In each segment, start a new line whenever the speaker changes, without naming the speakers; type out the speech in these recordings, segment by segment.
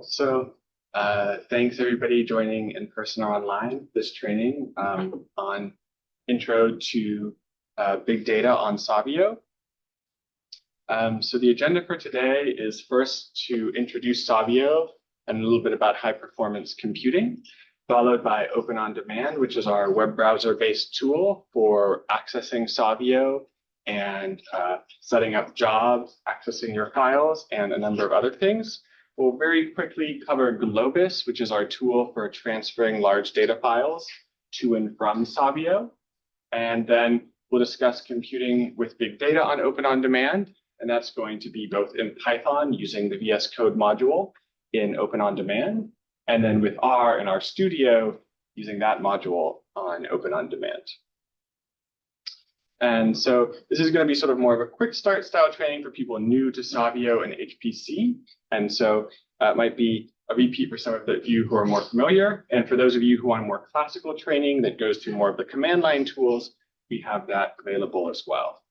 So thanks everybody joining in person or online this training on intro to big data on Savio. So the agenda for today is first to introduce Savio and a little bit about high performance computing, followed by OpenOnDemand, which is our web browser based tool for accessing Savio and setting up jobs, accessing your files, and a number of other things. We'll very quickly cover Globus, which is our tool for transferring large data files to and from Savio. And then we'll discuss computing with big data on OpenOnDemand. And that's going to be both in Python using the VS Code module in OpenOnDemand, and then with R and RStudio using that module on OpenOnDemand. And so this is going to be sort of more of a quick start style training for people new to Savio and HPC. And so it might be a repeat for some of you who are more familiar. And for those of you who want more classical training that goes through more of the command line tools, we have that available as well.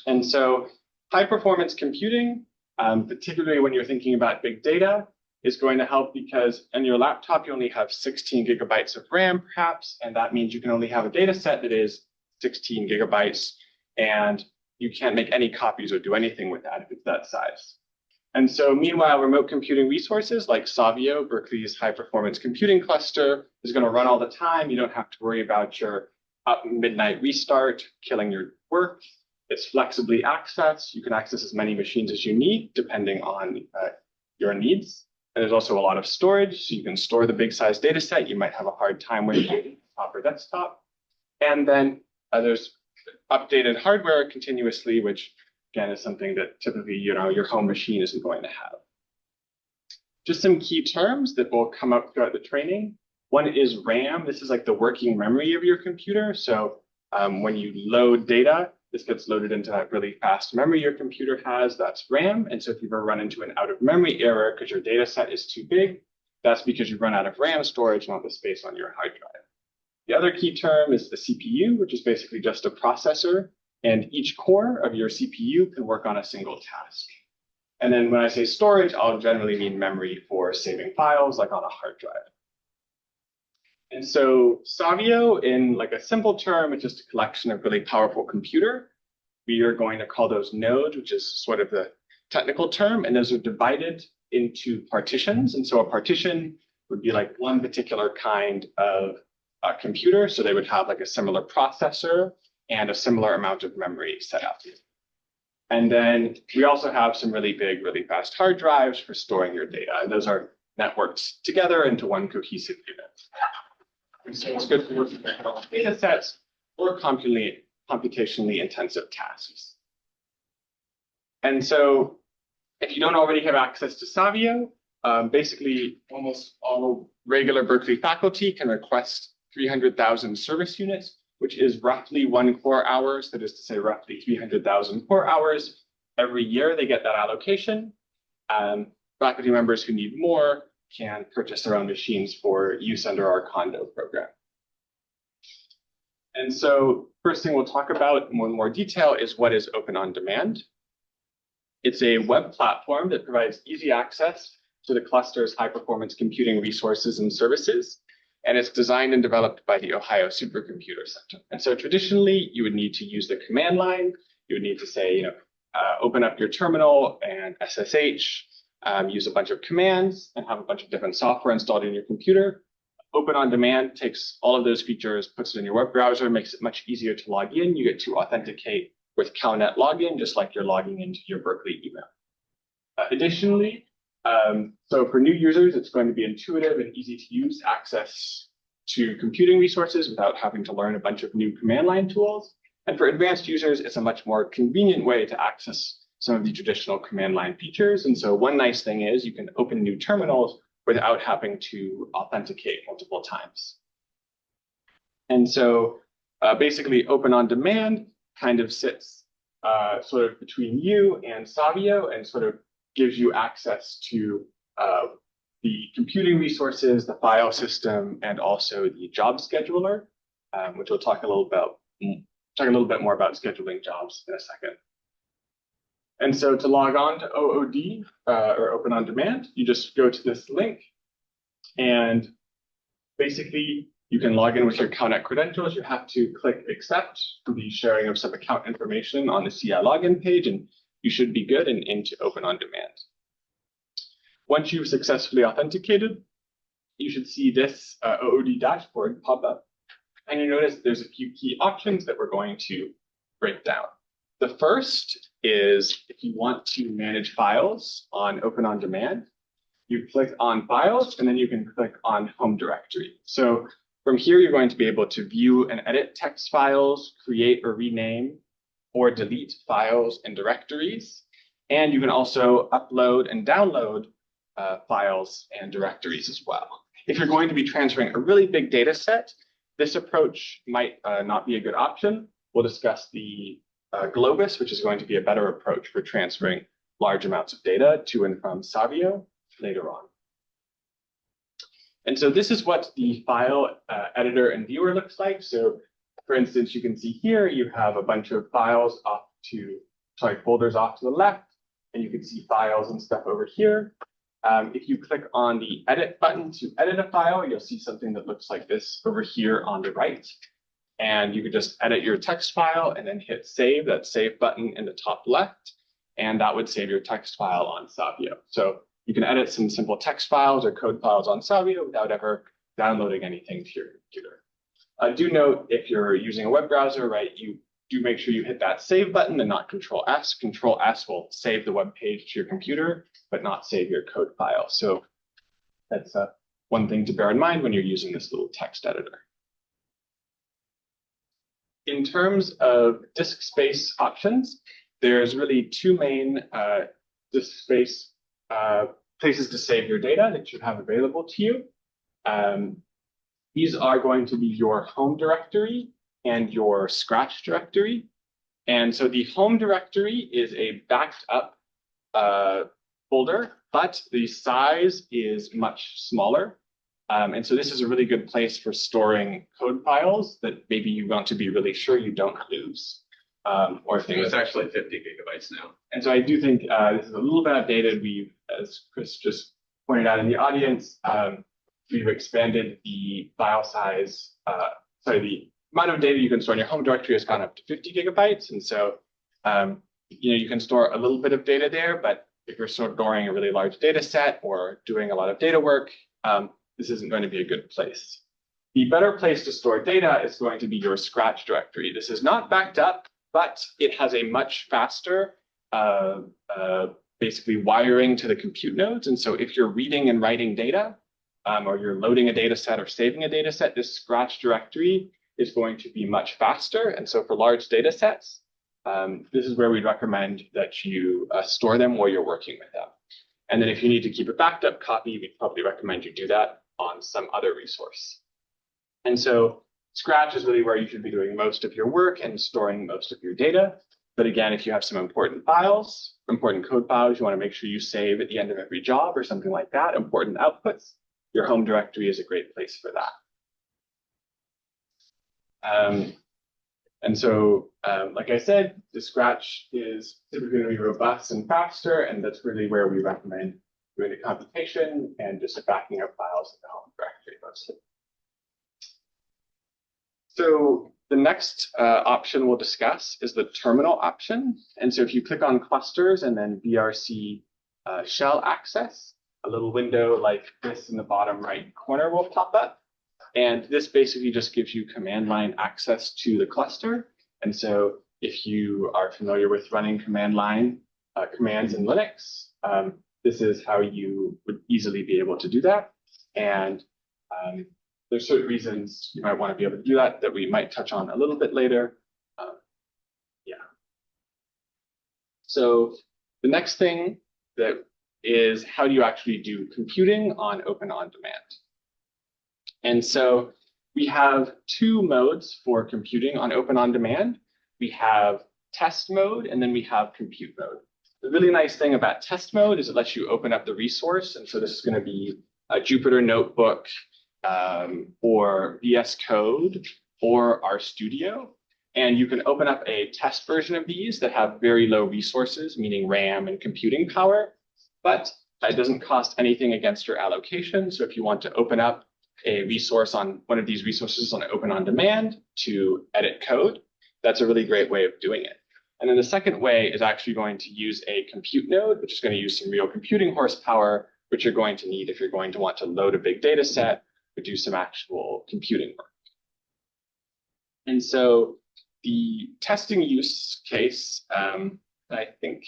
And so high performance computing, particularly when you're thinking about big data, is going to help because on your laptop, you only have 16 gigabytes of RAM, perhaps, and that means you can only have a data set that is 16 gigabytes, and you can't make any copies or do anything with that if it's that size. And so meanwhile, remote computing resources like Savio, Berkeley's high performance computing cluster, is going to run all the time. You don't have to worry about your up midnight restart, killing your work. It's flexibly accessed. You can access as many machines as you need, depending on your needs. And there's also a lot of storage, so you can store the big size data set. You might have a hard time with laptop or desktop. And then there's updated hardware continuously, which again is something that typically your home machine isn't going to have. Just some key terms that will come up throughout the training. One is RAM. This is like the working memory of your computer. So when you load data, this gets loaded into that really fast memory your computer has. That's RAM. And so if you ever run into an out of memory error because your data set is too big, that's because you run out of RAM storage, not the space on your hard drive. The other key term is the CPU, which is basically just a processor, and each core of your CPU can work on a single task. And then when I say storage, I'll generally mean memory for saving files, like on a hard drive. And so Savio, in like a simple term, is just a collection of really powerful computer. We are going to call those nodes, which is sort of the technical term, and those are divided into partitions. And so a partition would be like one particular kind of computer, so they would have like a similar processor and a similar amount of memory set up. And then we also have some really big, really fast hard drives for storing your data. And those are networked together into one cohesive unit. And so it's good for working with data sets or computationally intensive tasks. And so if you don't already have access to Savio, basically almost all regular Berkeley faculty can request 300,000 service units, which is roughly 1 core hours. That is to say, roughly 300,000 core hours. Every year they get that allocation. Faculty members who need more can purchase their own machines for use under our condo program. And so first thing we'll talk about in more detail is what is OpenOnDemand. It's a web platform that provides easy access to the cluster's high performance computing resources and services. And it's designed and developed by the Ohio Supercomputer Center. And so traditionally, you would need to use the command line. You would need to say, open up your terminal and SSH, use a bunch of commands, and have a bunch of different software installed in your computer. OpenOnDemand takes all of those features, puts it in your web browser, makes it much easier to log in. You get to authenticate with CalNet login, just like you're logging into your Berkeley email. Additionally, so for new users, it's going to be intuitive and easy to use access to computing resources without having to learn a bunch of new command line tools. And for advanced users, it's a much more convenient way to access some of the traditional command line features. And so one nice thing is you can open new terminals without having to authenticate multiple times. And so basically OpenOnDemand kind of sits sort of between you and Savio and sort of gives you access to the computing resources, the file system, and also the job scheduler, which we'll talk a little bit more about scheduling jobs in a second. And so to log on to OOD or Open On Demand, you just go to this link, and basically you can log in with your account credentials. You have to click accept for the sharing of some account information on the CI login page, and you should be good and into Open On Demand. Once you've successfully authenticated, you should see this OOD dashboard pop up. And you notice there's a few key options that we're going to break down. The first is if you want to manage files on Open On Demand, you click on Files, and then you can click on Home Directory. So from here, you're going to be able to view and edit text files, create or rename, or delete files and directories. And you can also upload and download files and directories as well. If you're going to be transferring a really big data set, this approach might not be a good option. We'll discuss the Globus, which is going to be a better approach for transferring large amounts of data to and from Savio later on. And so this is what the file editor and viewer looks like. So for instance, you can see here, you have a bunch of files folders off to the left, and you can see files and stuff over here. If you click on the edit button to edit a file, you'll see something that looks like this over here on the right. And you could just edit your text file and then hit save, that save button in the top left, and that would save your text file on Savio. So you can edit some simple text files or code files on Savio without ever downloading anything to your computer. Do note if you're using a web browser, right, you do make sure you hit that save button and not Control S. Control S will save the web page to your computer, but not save your code file. So that's one thing to bear in mind when you're using this little text editor. In terms of disk space options, there's really two main disk space places to save your data that you have available to you. These are going to be your home directory and your Scratch directory. And so the home directory is a backed up folder, but the size is much smaller. And so this is a really good place for storing code files that maybe you want to be really sure you don't lose. Or things.
It's actually 50 gigabytes now.
And so I do think this is a little bit outdated. We've, as Chris just pointed out in the audience, we've expanded the file size, the amount of data you can store in your home directory has gone up to 50 gigabytes. And so, you can store a little bit of data there, but if you're storing a really large data set or doing a lot of data work, this isn't going to be a good place. The better place to store data is going to be your Scratch directory. This is not backed up, but it has a much faster, basically wiring to the compute nodes. And so if you're reading and writing data, or you're loading a data set or saving a data set, this Scratch directory is going to be much faster. And so for large data sets, this is where we'd recommend that you store them while you're working with them. And then if you need to keep a backed up copy, we'd probably recommend you do that on some other resource. And so Scratch is really where you should be doing most of your work and storing most of your data. But again, if you have some important files, important code files, you want to make sure you save at the end of every job or something like that, important outputs, your home directory is a great place for that. And so, like I said, the Scratch is typically going to be robust and faster, and that's really where we recommend doing the computation and just backing up files in the home directory mostly. So the next option we'll discuss is the terminal option. And so if you click on clusters and then VRC shell access, a little window like this in the bottom right corner will pop up. And this basically just gives you command line access to the cluster. And so if you are familiar with running command line commands in Linux, this is how you would easily be able to do that. And there's certain reasons you might want to be able to do that that we might touch on a little bit later. So the next thing that is how do you actually do computing on OpenOnDemand? And so we have two modes for computing on OpenOnDemand. We have test mode, and then we have compute mode. The really nice thing about test mode is it lets you open up the resource. And so this is going to be a Jupyter notebook or VS Code or RStudio. And you can open up a test version of these that have very low resources, meaning RAM and computing power, but it doesn't cost anything against your allocation. So if you want to open up a resource on one of these resources on OpenOnDemand to edit code, that's a really great way of doing it. And then the second way is actually going to use a compute node, which is going to use some real computing horsepower, which you're going to need if you're going to want to load a big data set or do some actual computing work. And so the testing use case, I think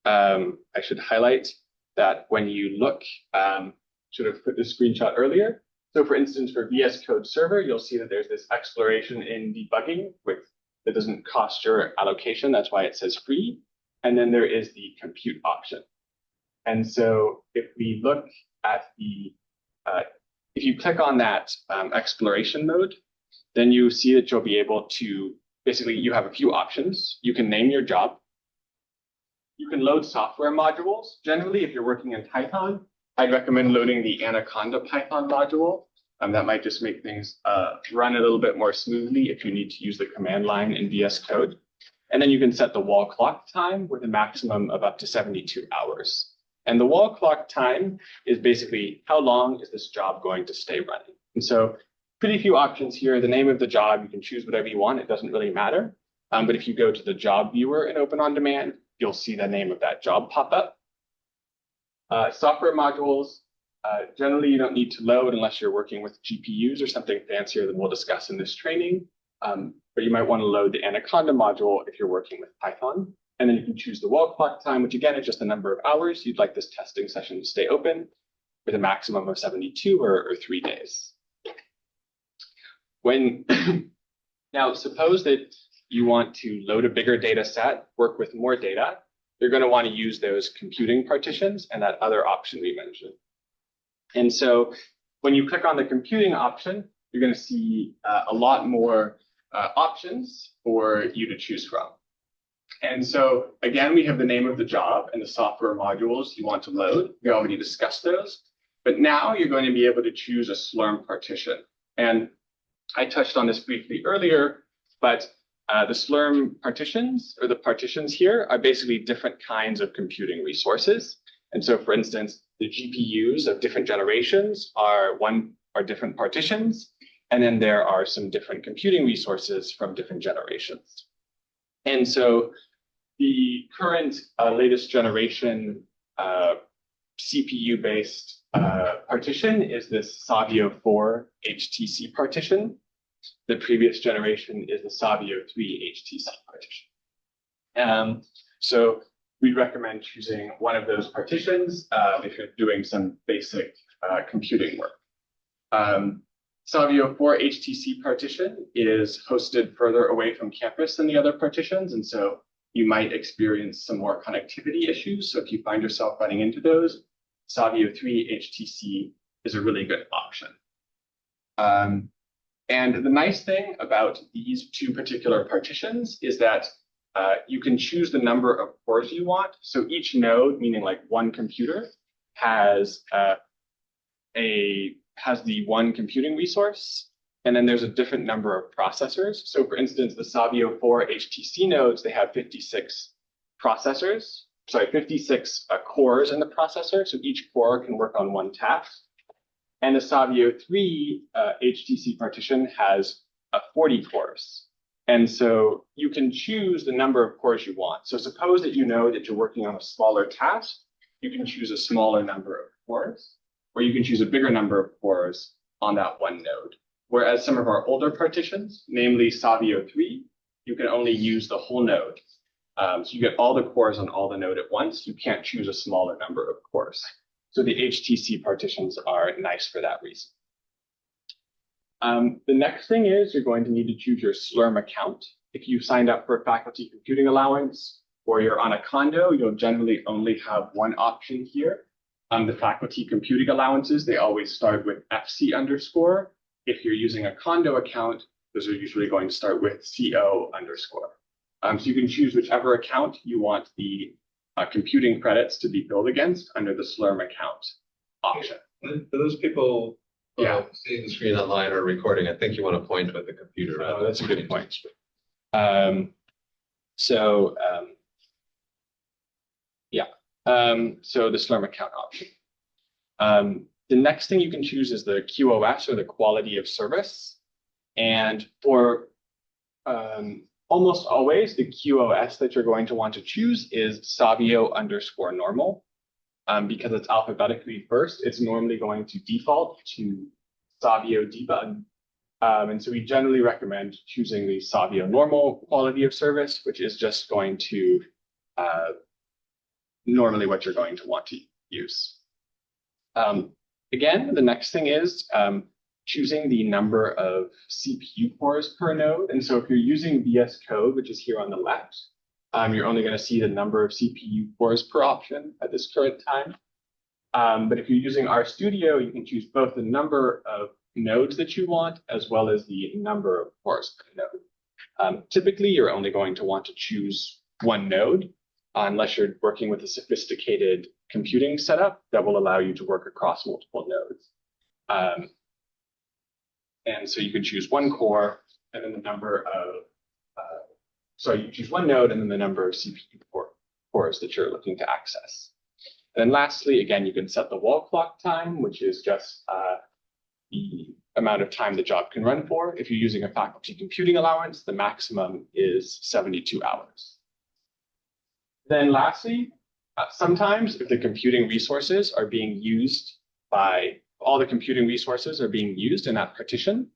I should highlight that when you look, should have put this screenshot earlier. So for instance, for VS Code Server, you'll see that there's this exploration in debugging that doesn't cost your allocation. That's why it says free. And then there is the compute option. And so if we look at the, if you click on that exploration mode, then you see that you'll be able to, basically you have a few options. You can name your job. You can load software modules. Generally, if you're working in Python, I'd recommend loading the Anaconda Python module. That might just make things run a little bit more smoothly if you need to use the command line in VS Code. And then you can set the wall clock time with a maximum of up to 72 hours. And the wall clock time is basically how long is this job going to stay running. And so pretty few options here. The name of the job, you can choose whatever you want. It doesn't really matter. But if you go to the job viewer in OpenOnDemand, you'll see the name of that job pop up. Software modules, generally you don't need to load unless you're working with GPUs or something fancier than we'll discuss in this training. But you might want to load the Anaconda module if you're working with Python. And then you can choose the wall clock time, which again is just the number of hours you'd like this testing session to stay open with a maximum of 72 or 3 days. Now, suppose that you want to load a bigger data set, work with more data, you're going to want to use those computing partitions and that other option we mentioned. And so when you click on the computing option, you're going to see a lot more options for you to choose from. And so again, we have the name of the job and the software modules you want to load. We already discussed those. But now you're going to be able to choose a Slurm partition. And I touched on this briefly earlier, but the Slurm partitions, or the partitions here, are basically different kinds of computing resources. And so, for instance, the GPUs of different generations are different partitions, and then there are some different computing resources from different generations. And so the current latest generation CPU-based partition is this Savio 4 HTC partition. The previous generation is the Savio 3 HTC partition. So we recommend choosing one of those partitions if you're doing some basic computing work. Savio 4 HTC partition is hosted further away from campus than the other partitions, and so you might experience some more connectivity issues. So if you find yourself running into those, Savio 3 HTC is a really good option. And the nice thing about these two particular partitions is that you can choose the number of cores you want. So each node, meaning like one computer, has the one computing resource, and then there's a different number of processors. So for instance, the Savio 4 HTC nodes, they have 56 cores in the processor. So each core can work on one task. And the Savio 3 HTC partition has 40 cores. And so you can choose the number of cores you want. So suppose that you know that you're working on a smaller task, you can choose a smaller number of cores, or you can choose a bigger number of cores on that one node. Whereas some of our older partitions, namely Savio 3, you can only use the whole node. So you get all the cores on all the node at once. You can't choose a smaller number of cores. So the HTC partitions are nice for that reason. The next thing is you're going to need to choose your Slurm account. If you signed up for a faculty computing allowance or you're on a condo, you'll generally only have one option here. The faculty computing allowances, they always start with FC underscore. If you're using a condo account, those are usually going to start with CO underscore. So you can choose whichever account you want the computing credits to be billed against under the Slurm account option.
For those people
Yeah.
seeing the screen online or recording, I think you want to point with the computer.
That's a good point. So yeah, so the Slurm account option. The next thing you can choose is the QoS, or the quality of service. And for almost always, the QoS that you're going to want to choose is Savio_normal. Because it's alphabetically first, it's normally going to default to Savio debug. And so we generally recommend choosing the Savio normal quality of service, which is just going to normally what you're going to want to use. Again, the next thing is choosing the number of CPU cores per node. And so if you're using VS Code, which is here on the left, you're only going to see the number of CPU cores per option at this current time. But if you're using RStudio, you can choose both the number of nodes that you want, as well as the number of cores per node. Typically, you're only going to want to choose one node, unless you're working with a sophisticated computing setup that will allow you to work across multiple nodes. And so you can choose one core, and then the number of, you choose one node and then the number of CPU cores that you're looking to access. And then lastly, again, you can set the wall clock time, which is just the amount of time the job can run for. If you're using a faculty computing allowance, the maximum is 72 hours. Then lastly, sometimes if the computing resources are being used all the computing resources are being used in that partition,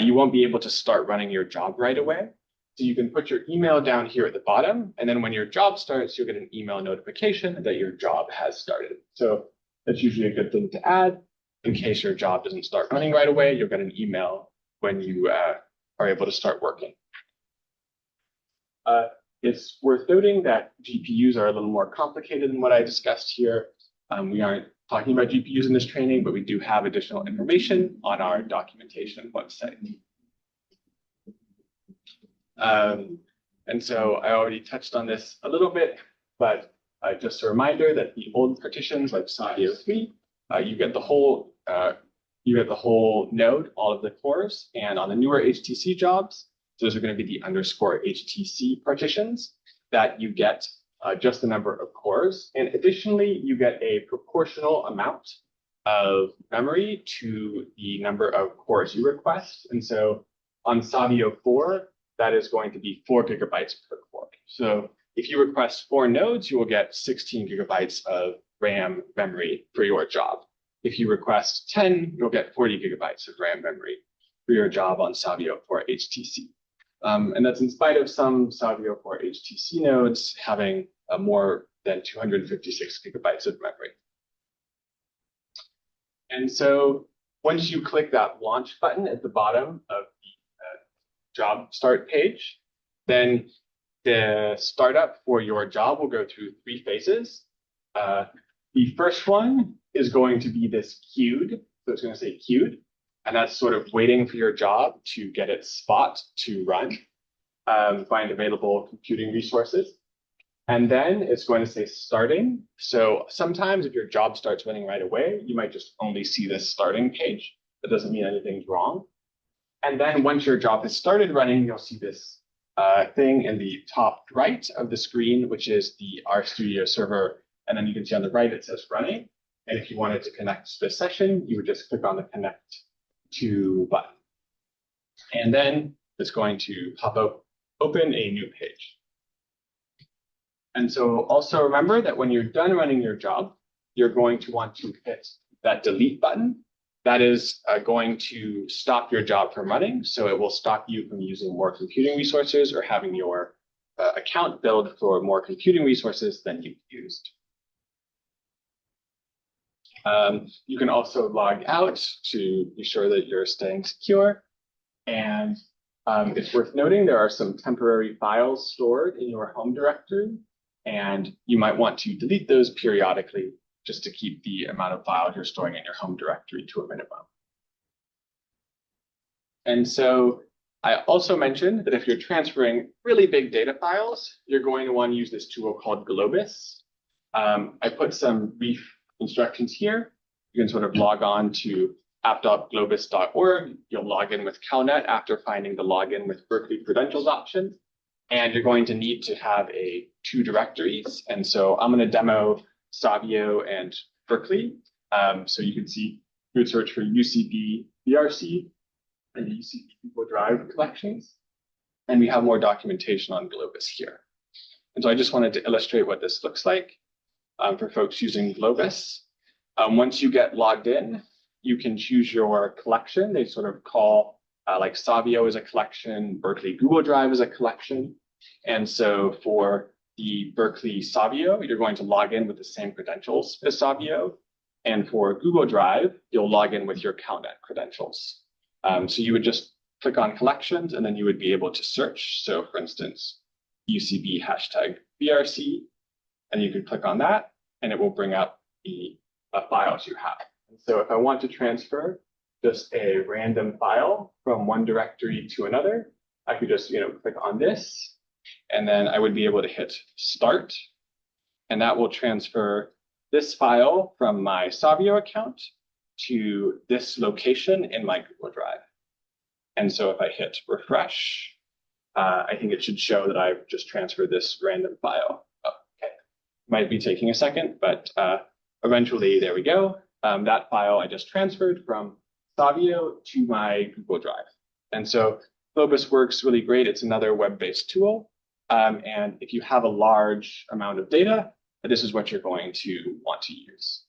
you won't be able to start running your job right away. So you can put your email down here at the bottom, and then when your job starts, you'll get an email notification that your job has started. So that's usually a good thing to add. In case your job doesn't start running right away, you'll get an email when you are able to start working. It's worth noting that GPUs are a little more complicated than what I discussed here. We aren't talking about GPUs in this training, but we do have additional information on our documentation website. And so I already touched on this a little bit, but just a reminder that the old partitions like Savio 3, you get the whole node, all of the cores, and on the newer HTC jobs, those are going to be the _HTC partitions that you get just the number of cores. And additionally, you get a proportional amount of memory to the number of cores you request. And so on Savio 4, that is going to be 4 gigabytes per core. So if you request 4 nodes, you will get 16 gigabytes of RAM memory for your job. If you request 10, you'll get 40 gigabytes of RAM memory for your job on Savio 4 HTC. And that's in spite of some Savio 4 HTC nodes having more than 256 gigabytes of memory. And so once you click that launch button at the bottom of the job start page, then the startup for your job will go through 3 phases. The first one is going to be this queued. So it's going to say queued. And that's sort of waiting for your job to get its spot to run, find available computing resources. And then it's going to say starting. So sometimes if your job starts running right away, you might just only see this starting page. That doesn't mean anything's wrong. And then once your job has started running, you'll see this thing in the top right of the screen, which is the RStudio server. And then you can see on the right, it says running. And if you wanted to connect to this session, you would just click on the connect to button. And then it's going to pop up, open a new page. And so also remember that when you're done running your job, you're going to want to hit that delete button. That is going to stop your job from running. So it will stop you from using more computing resources or having your account billed for more computing resources than you've used. You can also log out to be sure that you're staying secure. And it's worth noting there are some temporary files stored in your home directory, and you might want to delete those periodically just to keep the amount of files you're storing in your home directory to a minimum. And so I also mentioned that if you're transferring really big data files, you're going to want to use this tool called Globus. I put some brief instructions here. You can sort of log on to app.globus.org. You'll log in with CalNet after finding the login with Berkeley credentials option. And you're going to need to have two directories. And so I'm going to demo Savio and Berkeley. So you can see, you would search for UCB BRC and the UCB Google Drive collections. And we have more documentation on Globus here. And so I just wanted to illustrate what this looks like for folks using Globus. Once you get logged in, you can choose your collection. They sort of call like Savio is a collection, Berkeley Google Drive is a collection. And so for the Berkeley Savio, you're going to log in with the same credentials as Savio. And for Google Drive, you'll log in with your CalNet credentials. So you would just click on collections, and then you would be able to search. So for instance, UCB #BRC, and you could click on that, and it will bring up the files you have. And so if I want to transfer just a random file from one directory to another, I could just click on this, and then I would be able to hit start, and that will transfer this file from my Savio account to this location in my Google Drive. And so if I hit refresh, I think it should show that I've just transferred this random file. Oh, okay. Might be taking a second, but eventually, there we go. That file I just transferred from Savio to my Google Drive. And so Globus works really great. It's another web-based tool. And if you have a large amount of data, this is what you're going to want to use.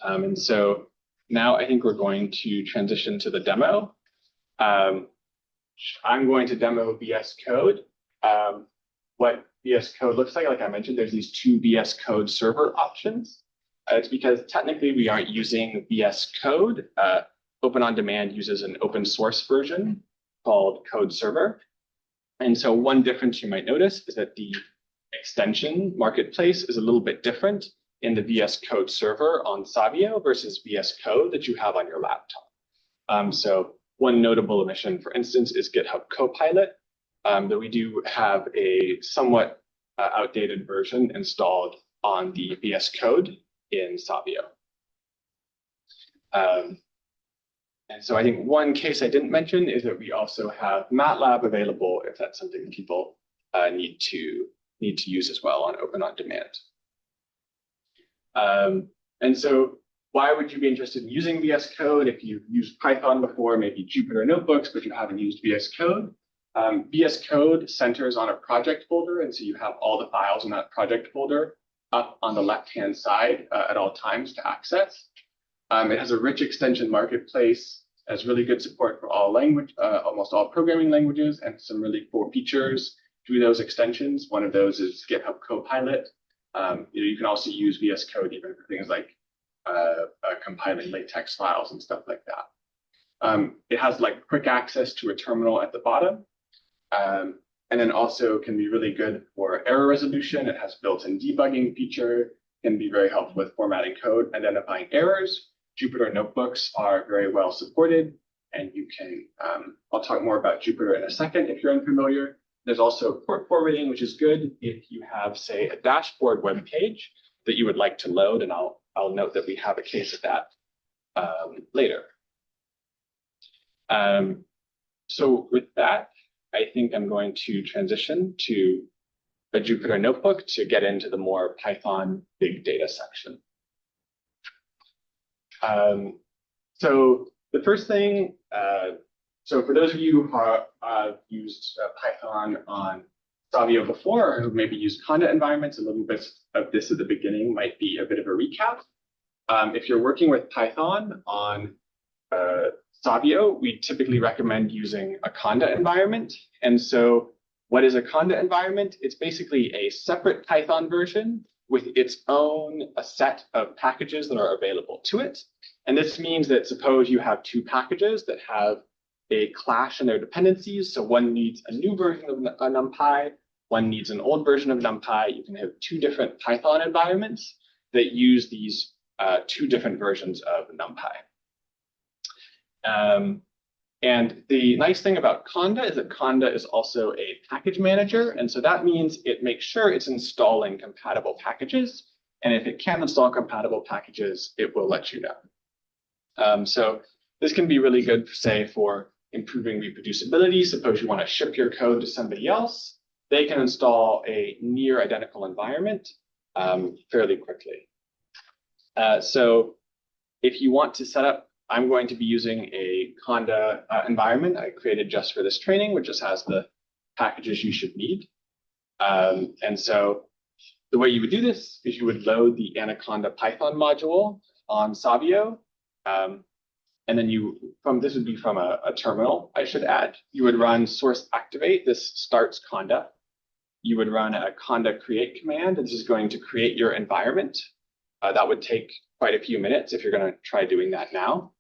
And so now I think we're going to transition to the demo. I'm going to demo VS Code. What VS Code looks like I mentioned, there's these two VS Code server options. It's because technically we aren't using VS Code. OpenOnDemand uses an open source version called Code Server. And so one difference you might notice is that the extension marketplace is a little bit different in the VS Code server on Savio versus VS Code that you have on your laptop. So one notable omission, for instance, is GitHub Copilot, that we do have a somewhat outdated version installed on the VS Code in Savio. And so I think one case I didn't mention is that we also have MATLAB available if that's something people need to use as well on OpenOnDemand. And so why would you be interested in using VS Code if you've used Python before, maybe Jupyter notebooks, but you haven't used VS Code? VS Code centers on a project folder, and so you have all the files in that project folder up on the left-hand side at all times to access. It has a rich extension marketplace, has really good support for all almost all programming languages, and some really cool features through those extensions. One of those is GitHub Copilot. You can also use VS Code even for things like compiling LaTeX files and stuff like that. It has quick access to a terminal at the bottom, and then also can be really good for error resolution. It has built-in debugging feature, can be very helpful with formatting code, identifying errors. Jupyter notebooks are very well supported, and you can, I'll talk more about Jupyter in a second if you're unfamiliar. There's also port forwarding, which is good if you have, say, a dashboard web page that you would like to load, and I'll note that we have a case of that later. So with that, I think I'm going to transition to a Jupyter notebook to get into the more Python big data section. So the first thing, so for those of you who have used Python on Savio before, or who maybe used Conda environments, a little bit of this at the beginning might be a bit of a recap. If you're working with Python on Savio, we typically recommend using a Conda environment. And so what is a Conda environment? It's basically a separate Python version with its own set of packages that are available to it. And this means that suppose you have two packages that have a clash in their dependencies. So one needs a new version of NumPy, one needs an old version of NumPy. You can have two different Python environments that use these two different versions of NumPy. And the nice thing about Conda is that Conda is also a package manager. And so that means it makes sure it's installing compatible packages. And if it can install compatible packages, it will let you know. So this can be really good, say, for improving reproducibility. Suppose you want to ship your code to somebody else. They can install a near identical environment fairly quickly. So if you want to set up, I'm going to be using a Conda environment I created just for this training, which just has the packages you should need. And so the way you would do this is you would load the Anaconda Python module on Savio. And then this would be from a terminal, I should add. You would run source activate. This starts Conda. You would run a Conda create command. This is going to create your environment. That would take quite a few minutes if you're going to try doing that now.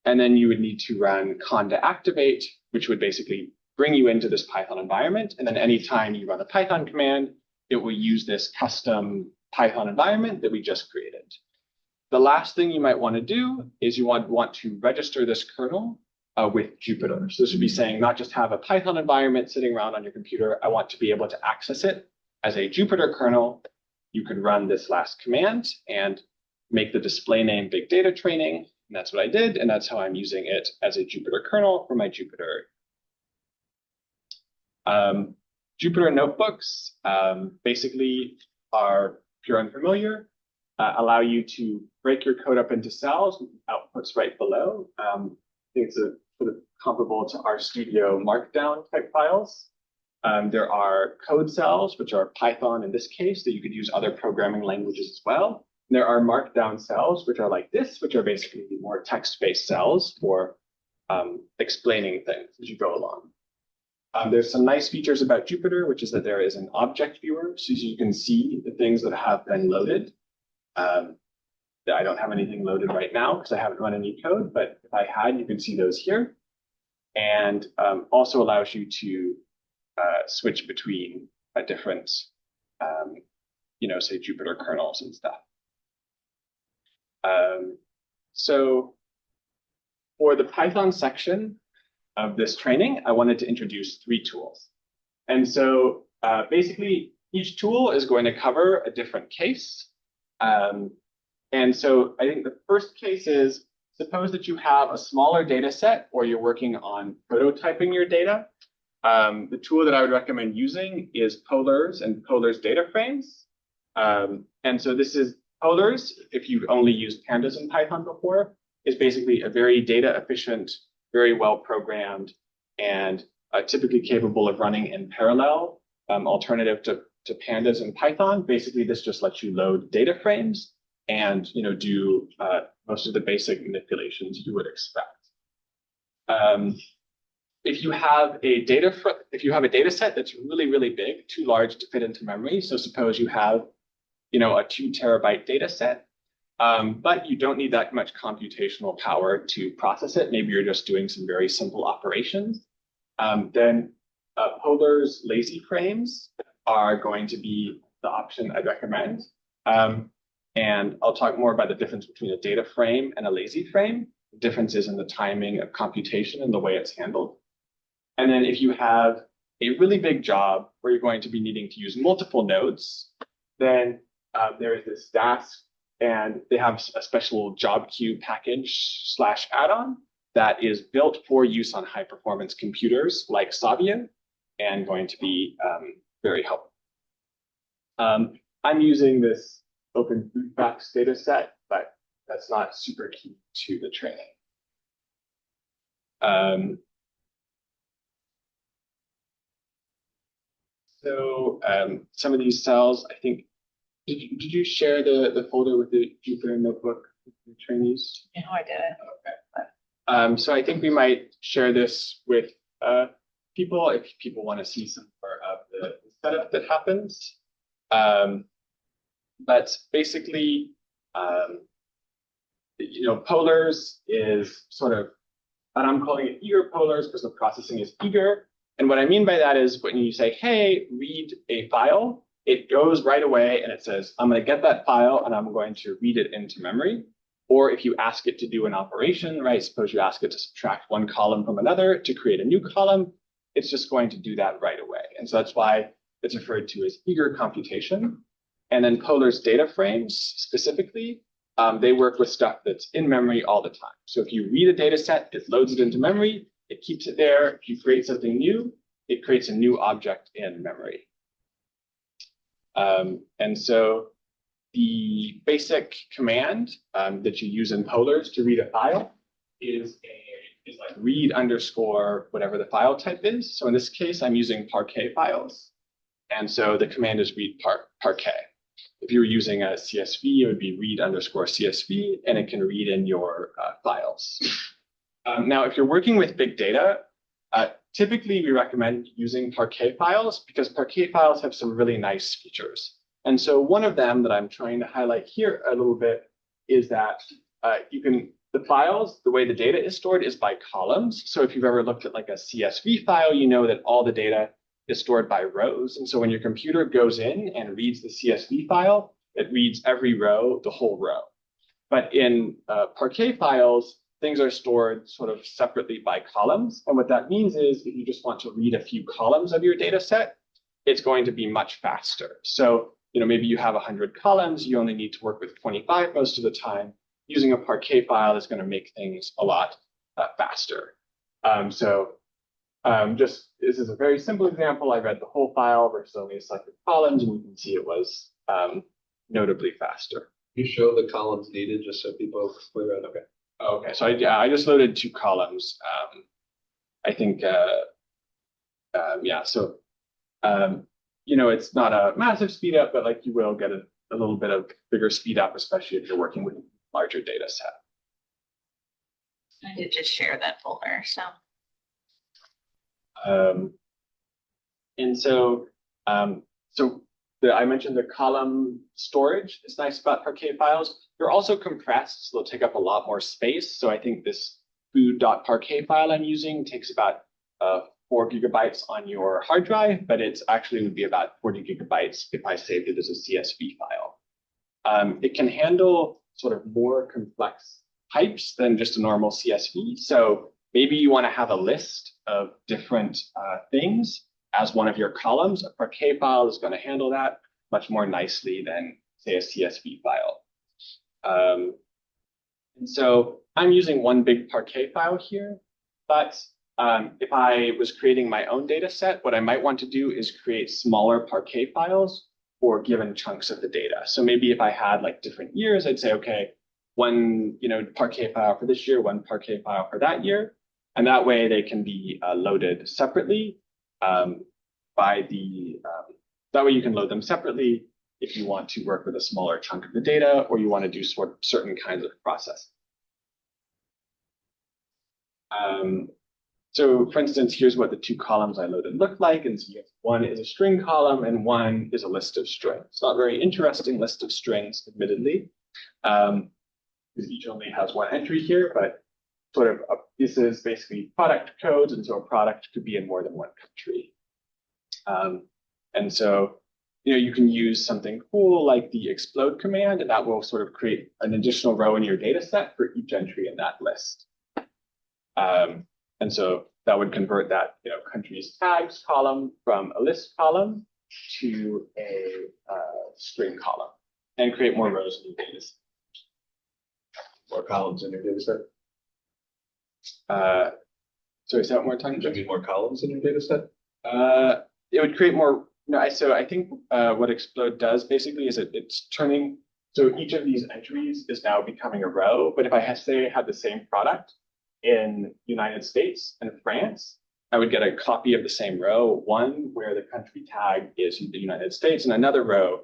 And then you would need to run Conda activate, which would basically bring you into this Python environment. And then anytime you run a Python command, it will use this custom Python environment that we just created. The last thing you might want to do is you want to register this kernel with Jupyter. So this would be saying not just have a Python environment sitting around on your computer. I want to be able to access it as a Jupyter kernel. You could run this last command and make the display name big data training. And that's what I did. And that's how I'm using it as a Jupyter kernel for my Jupyter. Jupyter notebooks basically are, if you're unfamiliar, allow you to break your code up into cells with outputs right below. I think it's sort of comparable to RStudio markdown type files. There are code cells, which are Python in this case, that you could use other programming languages as well. And there are markdown cells, which are like this, which are basically more text-based cells for explaining things as you go along. There's some nice features about Jupyter, which is that there is an object viewer, so you can see the things that have been loaded. I don't have anything loaded right now because I haven't run any code, but if I had, you can see those here. And also allows you to switch between different, say Jupyter kernels and stuff. So for the Python section of this training, I wanted to introduce 3 tools. And so basically, each tool is going to cover a different case. And so I think the first case is, suppose that you have a smaller data set or you're working on prototyping your data. The tool that I would recommend using is Polars and Polars data frames. And so this is Polars, if you've only used pandas in Python before, is basically a very data efficient, very well programmed, and typically capable of running in parallel alternative to pandas in Python. Basically, this just lets you load data frames and do most of the basic manipulations you would expect. If you have a data set that's really, really big, too large to fit into memory, so suppose you have a 2 terabyte data set, but you don't need that much computational power to process it. Maybe you're just doing some very simple operations. Then Polars lazy frames are going to be the option I'd recommend. And I'll talk more about the difference between a data frame and a lazy frame. The difference is in the timing of computation and the way it's handled. And then if you have a really big job where you're going to be needing to use multiple nodes, then there is this Dask, and they have a special job queue package / add-on that is built for use on high performance computers like Savio and going to be very helpful. I'm using this Open Bootstrap data set, but that's not super key to the training. So some of these cells, I think, did you share the folder with the Jupyter notebook with the trainees?
No, I didn't.
Okay. So I think we might share this with people if people want to see some more of the setup that happens. But basically, Polars is sort of, and I'm calling it eager Polars because the processing is eager. And what I mean by that is when you say, hey, read a file, it goes right away and it says, I'm going to get that file and I'm going to read it into memory. Or if you ask it to do an operation, right, suppose you ask it to subtract one column from another to create a new column, it's just going to do that right away. And so that's why it's referred to as eager computation. And then Polar's data frames specifically, they work with stuff that's in memory all the time. So if you read a data set, it loads it into memory, it keeps it there. If you create something new, it creates a new object in memory. And so the basic command that you use in Polars to read a file is like read underscore whatever the file type is. So in this case, I'm using Parquet files. And so the command is read Parquet. If you were using a CSV, it would be read underscore CSV, and it can read in your files. Now, if you're working with big data, typically we recommend using Parquet files because Parquet files have some really nice features. And so one of them that I'm trying to highlight here a little bit is that the files, the way the data is stored is by columns. So if you've ever looked at like a CSV file, you know that all the data is stored by rows. And so when your computer goes in and reads the CSV file, it reads every row, the whole row. But in Parquet files, things are stored sort of separately by columns. And what that means is if you just want to read a few columns of your data set, it's going to be much faster. So maybe you have 100 columns, you only need to work with 25 most of the time. Using a Parquet file is going to make things a lot faster. Just this is a very simple example. I read the whole file versus only a selected columns, and you can see it was notably faster.
You show the columns needed just so people are clear on. Okay.
Okay, so I just loaded 2 columns. I think, yeah, so, it's not a massive speed up, but like you will get a little bit of bigger speed up, especially if you're working with a larger data set.
I did just share that folder, so.
And so, I mentioned the column storage is nice about Parquet files. They're also compressed, so they'll take up a lot more space. So I think this food.parquet file I'm using takes about 4 gigabytes on your hard drive, but it's actually would be about 40 gigabytes if I saved it as a CSV file. It can handle sort of more complex types than just a normal CSV. So maybe you want to have a list of different things as one of your columns. A Parquet file is going to handle that much more nicely than, say, a CSV file. And so I'm using one big Parquet file here, but if I was creating my own data set, what I might want to do is create smaller Parquet files for given chunks of the data. So maybe if I had like different years, I'd say, okay, one Parquet file for this year, one Parquet file for that year. And that way they can be loaded separately that way you can load them separately if you want to work with a smaller chunk of the data or you want to do certain kinds of processing. So for instance, here's what the 2 columns I loaded look like. And so one is a string column and one is a list of strings. It's not a very interesting list of strings, admittedly, because each only has 1 entry here, but sort of this is basically product codes. And so a product could be in more than 1 country. And so, you can use something cool like the explode command, and that will sort of create an additional row in your data set for each entry in that list. And so that would convert that countries tags column from a list column to a string column and create more rows in your data set.
More columns in your data set?
Sorry, say that one more time.
Do you need more columns in your data set?
It would create more. So I think what explode does basically is it's turning. So each of these entries is now becoming a row. But if I had the same product in United States and France, I would get a copy of the same row, one where the country tag is the United States, and another row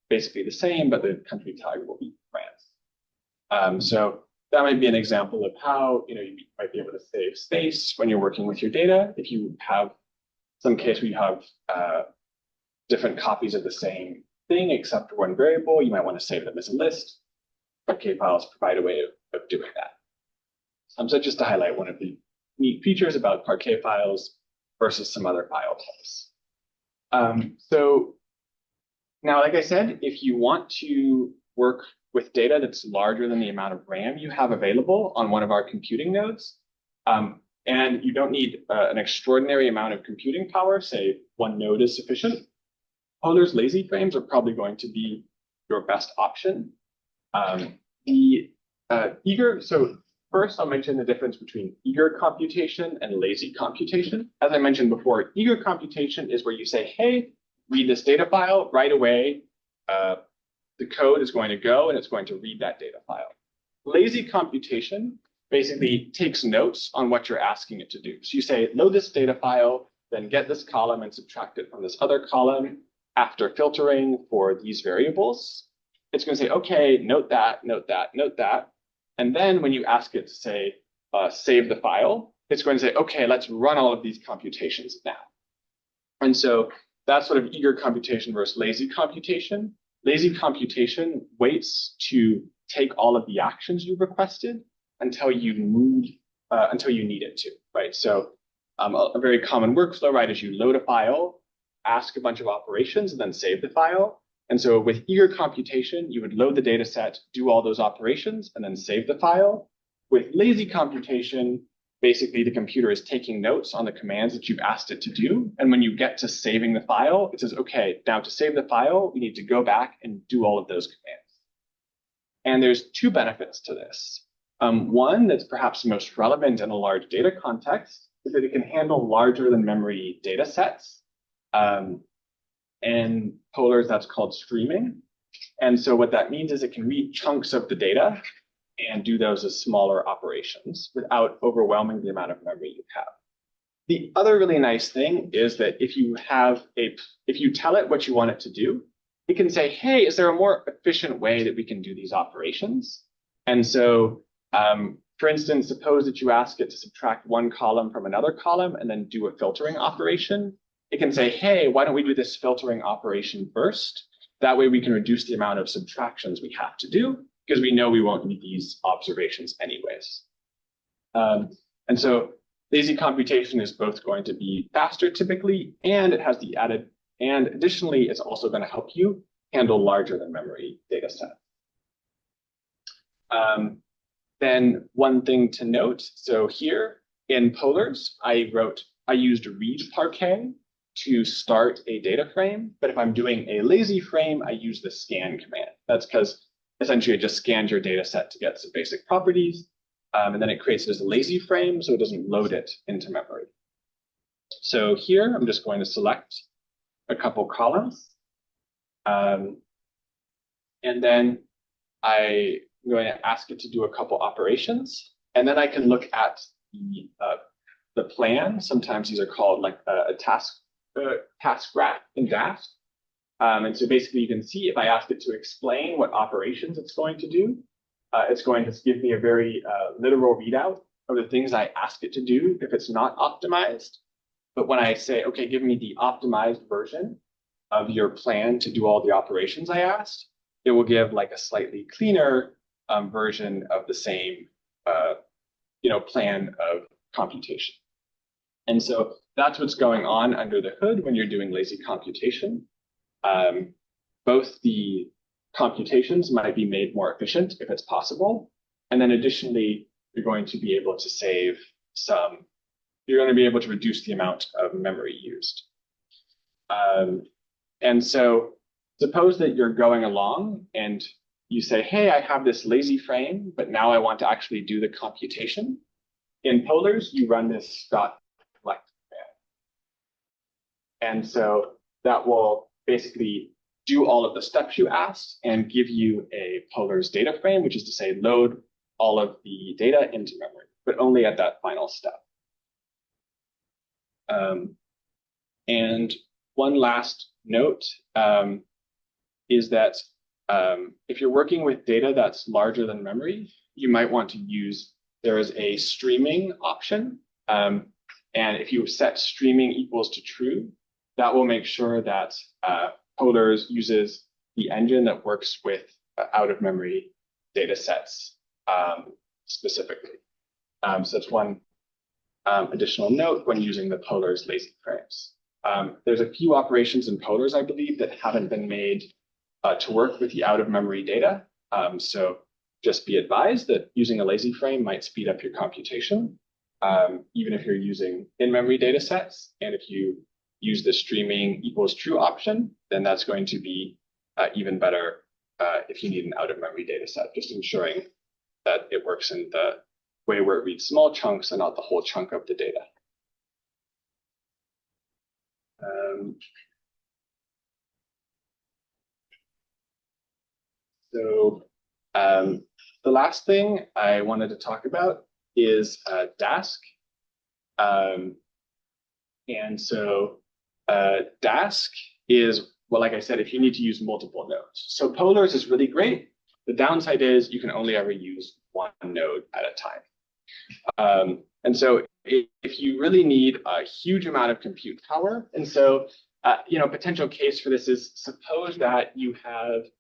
basically the same, but the country tag will be France. So that might be an example of how you might be able to save space when you're working with your data. If you have some case where you have different copies of the same thing except for 1 variable, you might want to save them as a list. Parquet files provide a way of doing that. So just to highlight one of the neat features about Parquet files versus some other file types. So now, like I said, if you want to work with data that's larger than the amount of RAM you have available on one of our computing nodes, and you don't need an extraordinary amount of computing power, say 1 node is sufficient, Polar's lazy frames are probably going to be your best option. So first I'll mention the difference between eager computation and lazy computation. As I mentioned before, eager computation is where you say, hey, read this data file right away. The code is going to go and it's going to read that data file. Lazy computation basically takes notes on what you're asking it to do. So you say, load this data file, then get this column and subtract it from this other column after filtering for these variables. It's going to say, okay, note that, note that, note that. And then when you ask it to say, save the file, it's going to say, okay, let's run all of these computations now. And so that's sort of eager computation versus lazy computation. Lazy computation waits to take all of the actions you've requested until you need it to, right? So a very common workflow, right, is you load a file, ask a bunch of operations, and then save the file. And so with eager computation, you would load the data set, do all those operations, and then save the file. With lazy computation, basically the computer is taking notes on the commands that you've asked it to do. And when you get to saving the file, it says, okay, now to save the file, we need to go back and do all of those commands. And there's two benefits to this. One that's perhaps most relevant in a large data context is that it can handle larger than memory data sets. And Polars, that's called streaming. And so what that means is it can read chunks of the data and do those as smaller operations without overwhelming the amount of memory you have. The other really nice thing is that if you tell it what you want it to do, it can say, hey, is there a more efficient way that we can do these operations? And so, for instance, suppose that you ask it to subtract one column from another column and then do a filtering operation. It can say, hey, why don't we do this filtering operation first? That way we can reduce the amount of subtractions we have to do because we know we won't need these observations anyways. And so lazy computation is both going to be faster typically, and it has the added, and additionally, it's also going to help you handle larger than memory data sets. Then one thing to note, so here in Polars, I used read parquet to start a data frame, but if I'm doing a lazy frame, I use the scan command. That's because essentially it just scans your data set to get some basic properties, and then it creates it as a lazy frame so it doesn't load it into memory. So here I'm just going to select a couple columns, and then I'm going to ask it to do a couple operations, and then I can look at the plan. Sometimes these are called like a task graph in Dask. And so basically you can see if I ask it to explain what operations it's going to do, it's going to give me a very literal readout of the things I ask it to do if it's not optimized. But when I say, okay, give me the optimized version of your plan to do all the operations I asked, it will give like a slightly cleaner version of the same plan of computation. And so that's what's going on under the hood when you're doing lazy computation. Both the computations might be made more efficient if it's possible. And then additionally, you're going to be able to you're going to be able to reduce the amount of memory used. And so suppose that you're going along and you say, hey, I have this lazy frame, but now I want to actually do the computation. In Polars, you run this .collect command. And so that will basically do all of the steps you asked and give you a Polars data frame, which is to say load all of the data into memory, but only at that final step. And one last note is that if you're working with data that's larger than memory, you might want to use, there is a streaming option. And if you set streaming equals to true, that will make sure that Polars uses the engine that works with out-of-memory data sets specifically. So that's one additional note when using the Polars lazy frames. There's a few operations in Polars, I believe, that haven't been made to work with the out-of-memory data. So just be advised that using a lazy frame might speed up your computation, even if you're using in-memory data sets. And if you use the streaming equals true option, then that's going to be even better if you need an out-of-memory data set, just ensuring that it works in the way where it reads small chunks and not the whole chunk of the data. The last thing I wanted to talk about is Dask. Dask is, well, like I said, if you need to use multiple nodes. So Polars is really great. The downside is you can only ever use one node at a time. If you really need a huge amount of compute power, potential case for this is, suppose that you have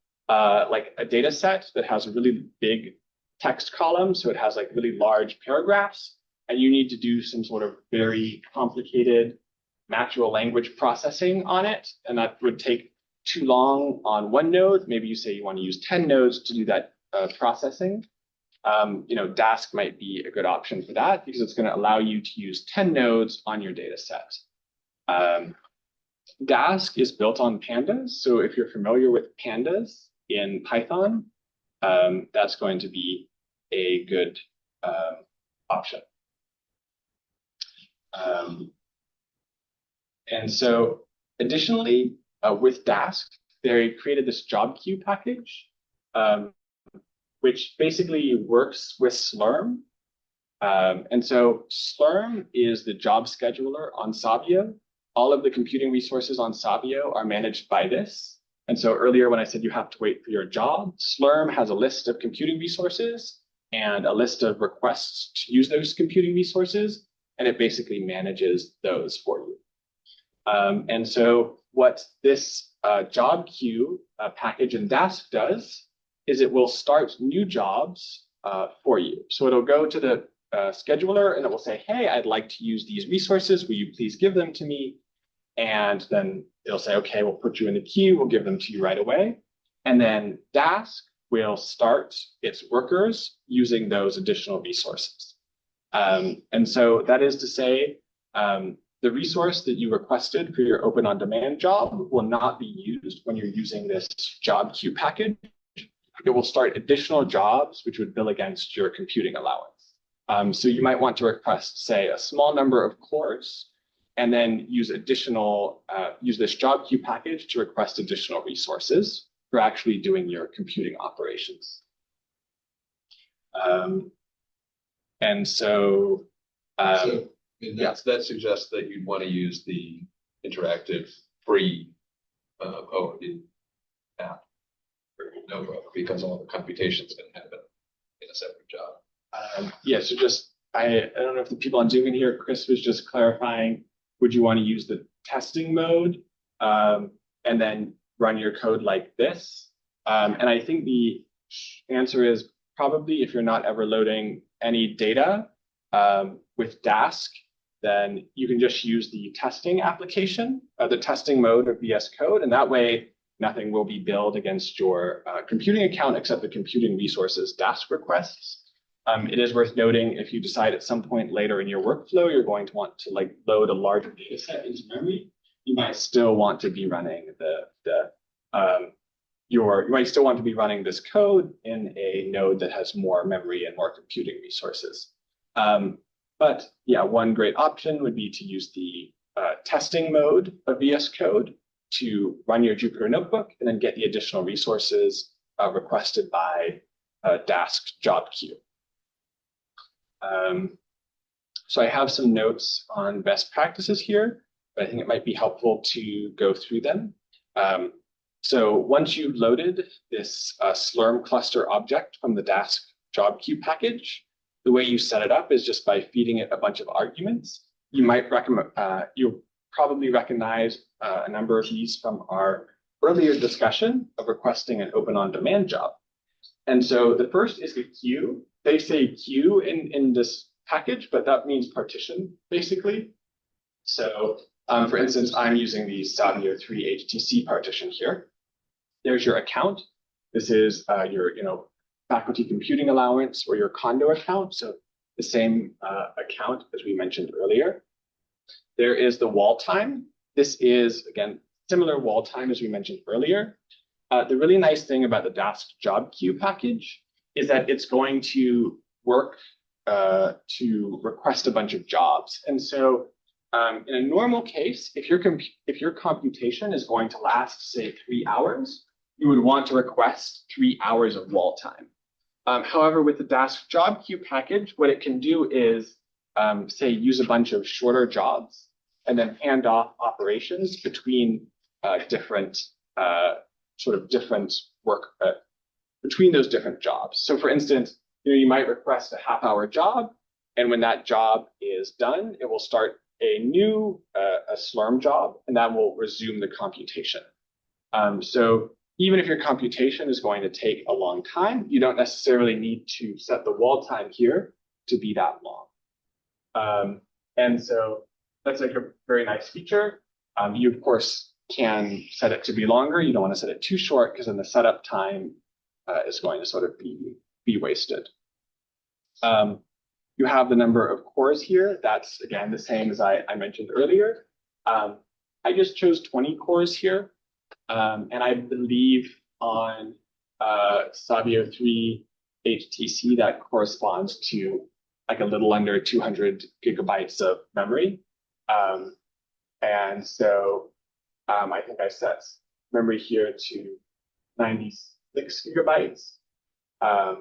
like a data set that has a really big text column, so it has like really large paragraphs, and you need to do some sort of very complicated natural language processing on it, and that would take too long on one node. Maybe you say you want to use 10 nodes to do that processing. Dask might be a good option for that because it's going to allow you to use 10 nodes on your data set. Dask is built on pandas, so if you're familiar with pandas in Python, that's going to be a good option. Additionally, with Dask, they created this job queue package, which basically works with Slurm. Slurm is the job scheduler on Savio. All of the computing resources on Savio are managed by this. And so earlier when I said you have to wait for your job, Slurm has a list of computing resources and a list of requests to use those computing resources, and it basically manages those for you. What this job queue package in Dask does is it will start new jobs for you. So it'll go to the scheduler and it will say, hey, I'd like to use these resources. Will you please give them to me? And then it'll say, okay, we'll put you in the queue. We'll give them to you right away. And then Dask will start its workers using those additional resources. That is to say, the resource that you requested for your OpenOnDemand job will not be used when you're using this job queue package. It will start additional jobs, which would bill against your computing allowance. So you might want to request, say, a small number of cores, and then use this job queue package to request additional resources for actually doing your computing operations.
That suggests that you'd want to use the interactive free app because all the computations can happen in a separate job.
So just, I don't know if the people on Zoom can hear, Chris was just clarifying, would you want to use the testing mode and then run your code like this? And I think the answer is probably if you're not ever loading any data with Dask, then you can just use the testing application, the testing mode of VS Code, and that way nothing will be billed against your computing account except the computing resources Dask requests. It is worth noting if you decide at some point later in your workflow you're going to want to load a larger data set into memory, you might still want to be running this code in a node that has more memory and more computing resources. But yeah, one great option would be to use the testing mode of VS Code to run your Jupyter notebook and then get the additional resources requested by Dask job queue. So I have some notes on best practices here, but I think it might be helpful to go through them. So once you've loaded this Slurm cluster object from the Dask job queue package, the way you set it up is just by feeding it a bunch of arguments. You'll probably recognize a number of these from our earlier discussion of requesting an OpenOnDemand job. And so the first is the queue. They say queue in this package, but that means partition, basically. So for instance, I'm using the Savio 3 HTC partition here. There's your account. This is your faculty computing allowance or your condo account. So the same account as we mentioned earlier. There is the wall time. This is, again, similar wall time as we mentioned earlier. The really nice thing about the Dask job queue package is that it's going to work to request a bunch of jobs. And so in a normal case, if your computation is going to last, say, 3 hours, you would want to request 3 hours of wall time. However, with the Dask job queue package, what it can do is, say, use a bunch of shorter jobs and then hand off operations between different work between those different jobs. So for instance, you might request a half-hour job, and when that job is done, it will start a new a Slurm job, and that will resume the computation. So even if your computation is going to take a long time, you don't necessarily need to set the wall time here to be that long. And so that's like a very nice feature. You, of course, can set it to be longer. You don't want to set it too short because then the setup time is going to sort of be wasted. You have the number of cores here. That's, again, the same as I mentioned earlier. I just chose 20 cores here. And I believe on Savio 3 HTC, that corresponds to like a little under 200 gigabytes of memory. And so I think I set memory here to 96 gigabytes. I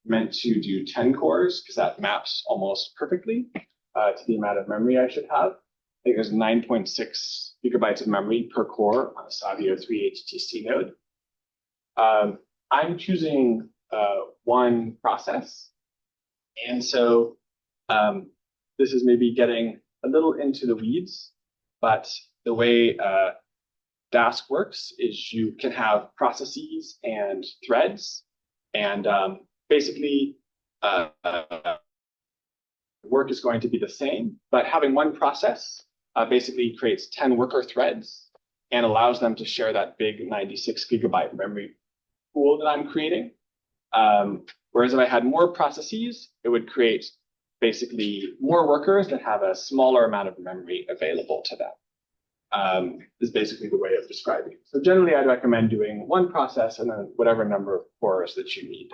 meant to do 10 cores because that maps almost perfectly to the amount of memory I should have. I think there's 9.6 gigabytes of memory per core on a Savio 3 HTC node. I'm choosing one process. And so this is maybe getting a little into the weeds, but the way Dask works is you can have processes and threads, and basically work is going to be the same, but having one process basically creates 10 worker threads and allows them to share that big 96 gigabyte memory pool that I'm creating. Whereas if I had more processes, it would create basically more workers that have a smaller amount of memory available to them. Is basically the way of describing it. So generally, I'd recommend doing one process and then whatever number of cores that you need.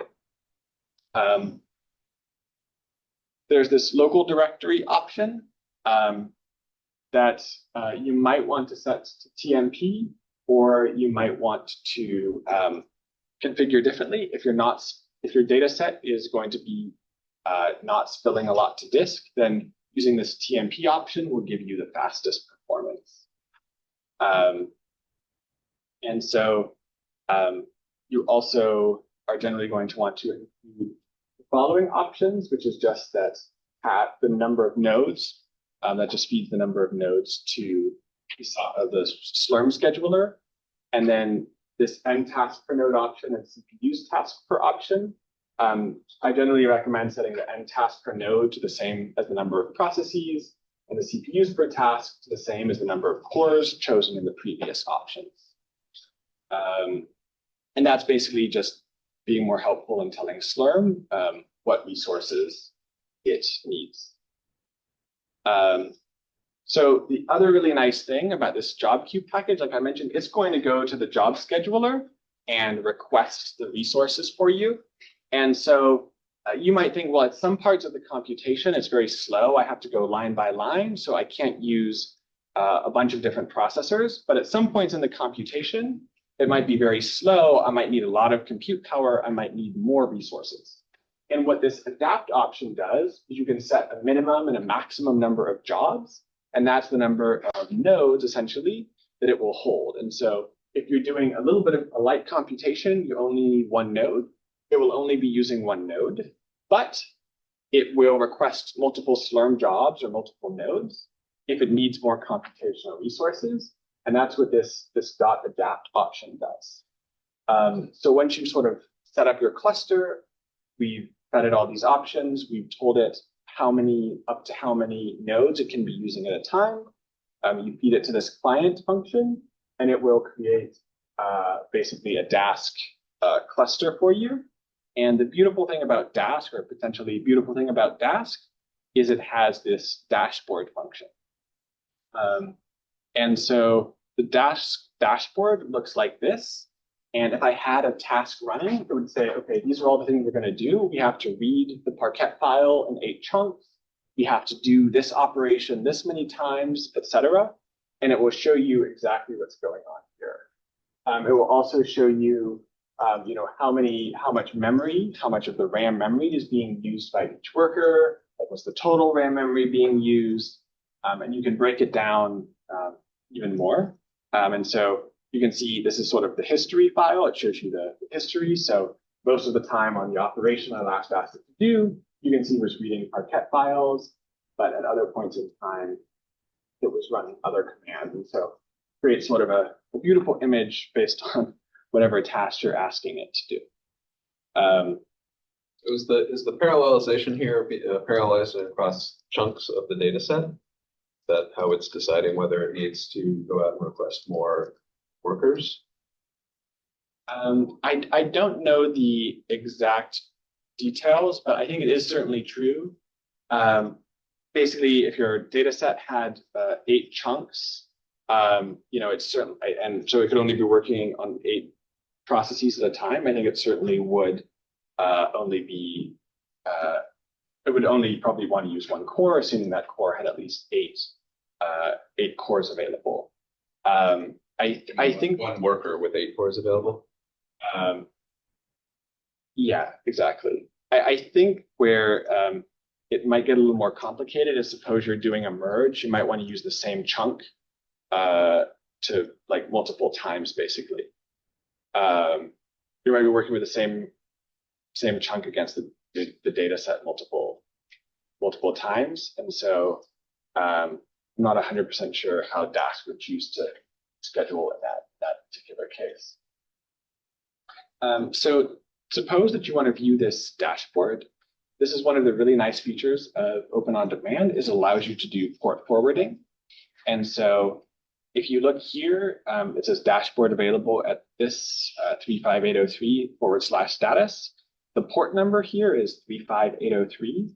There's this local directory option that you might want to set to TMP, or you might want to configure differently if your data set is going to be not spilling a lot to disk, then using this TMP option will give you the fastest performance. And so you also are generally going to want to include the following options, which is just that the number of nodes, that just feeds the number of nodes to the Slurm scheduler, and then this n task per node option and CPU's task per option. I generally recommend setting the n task per node to the same as the number of processes, and the CPUs per task to the same as the number of cores chosen in the previous options. And that's basically just being more helpful in telling Slurm what resources it needs. So the other really nice thing about this job queue package, like I mentioned, it's going to go to the job scheduler and request the resources for you. And so you might think, well, at some parts of the computation, it's very slow. I have to go line by line, so I can't use a bunch of different processors. But at some points in the computation, it might be very slow. I might need a lot of compute power. I might need more resources. And what this adapt option does is you can set a minimum and a maximum number of jobs, and that's the number of nodes, essentially, that it will hold. And so if you're doing a little bit of a light computation, you only need one node, it will only be using one node, but it will request multiple Slurm jobs or multiple nodes if it needs more computational resources. And that's what this .adapt option does. So once you sort of set up your cluster, we've added all these options. We've told it up to how many nodes it can be using at a time. You feed it to this client function, and it will create basically a Dask cluster for you. And the beautiful thing about Dask, or potentially beautiful thing about Dask, is it has this dashboard function. And so the Dask dashboard looks like this. And if I had a task running, it would say, okay, these are all the things we're going to do. We have to read the Parquet file in 8 chunks. We have to do this operation this many times, etc. And it will show you exactly what's going on here. It will also show you, how much memory, how much of the RAM memory is being used by each worker. What was the total RAM memory being used? And you can break it down even more. And so you can see this is sort of the history file. It shows you the history. So most of the time on the operation I last asked it to do, you can see it was reading Parquet files, but at other points in time, it was running other commands. And so create sort of a beautiful image based on whatever task you're asking it to do.
Is the parallelization here parallelized across chunks of the data set? That how it's deciding whether it needs to go out and request more workers?
I don't know the exact details, but I think it is certainly true. Basically, if your data set had 8 chunks, it's certainly, and so it could only be working on 8 processes at a time. I think it certainly would only be, it would only probably want to use 1 core, assuming that core had at least 8 cores available. I think
1 worker with 8 cores available.
Yeah, exactly. I think where it might get a little more complicated is suppose you're doing a merge, you might want to use the same chunk to like multiple times, basically. You might be working with the same chunk against the data set multiple times, and so I'm not 100% sure how Dask would choose to schedule in that particular case. So suppose that you want to view this dashboard. This is one of the really nice features of OpenOnDemand, is allows you to do port forwarding. And so if you look here, it says dashboard available at this 35803/status. The port number here is 35803.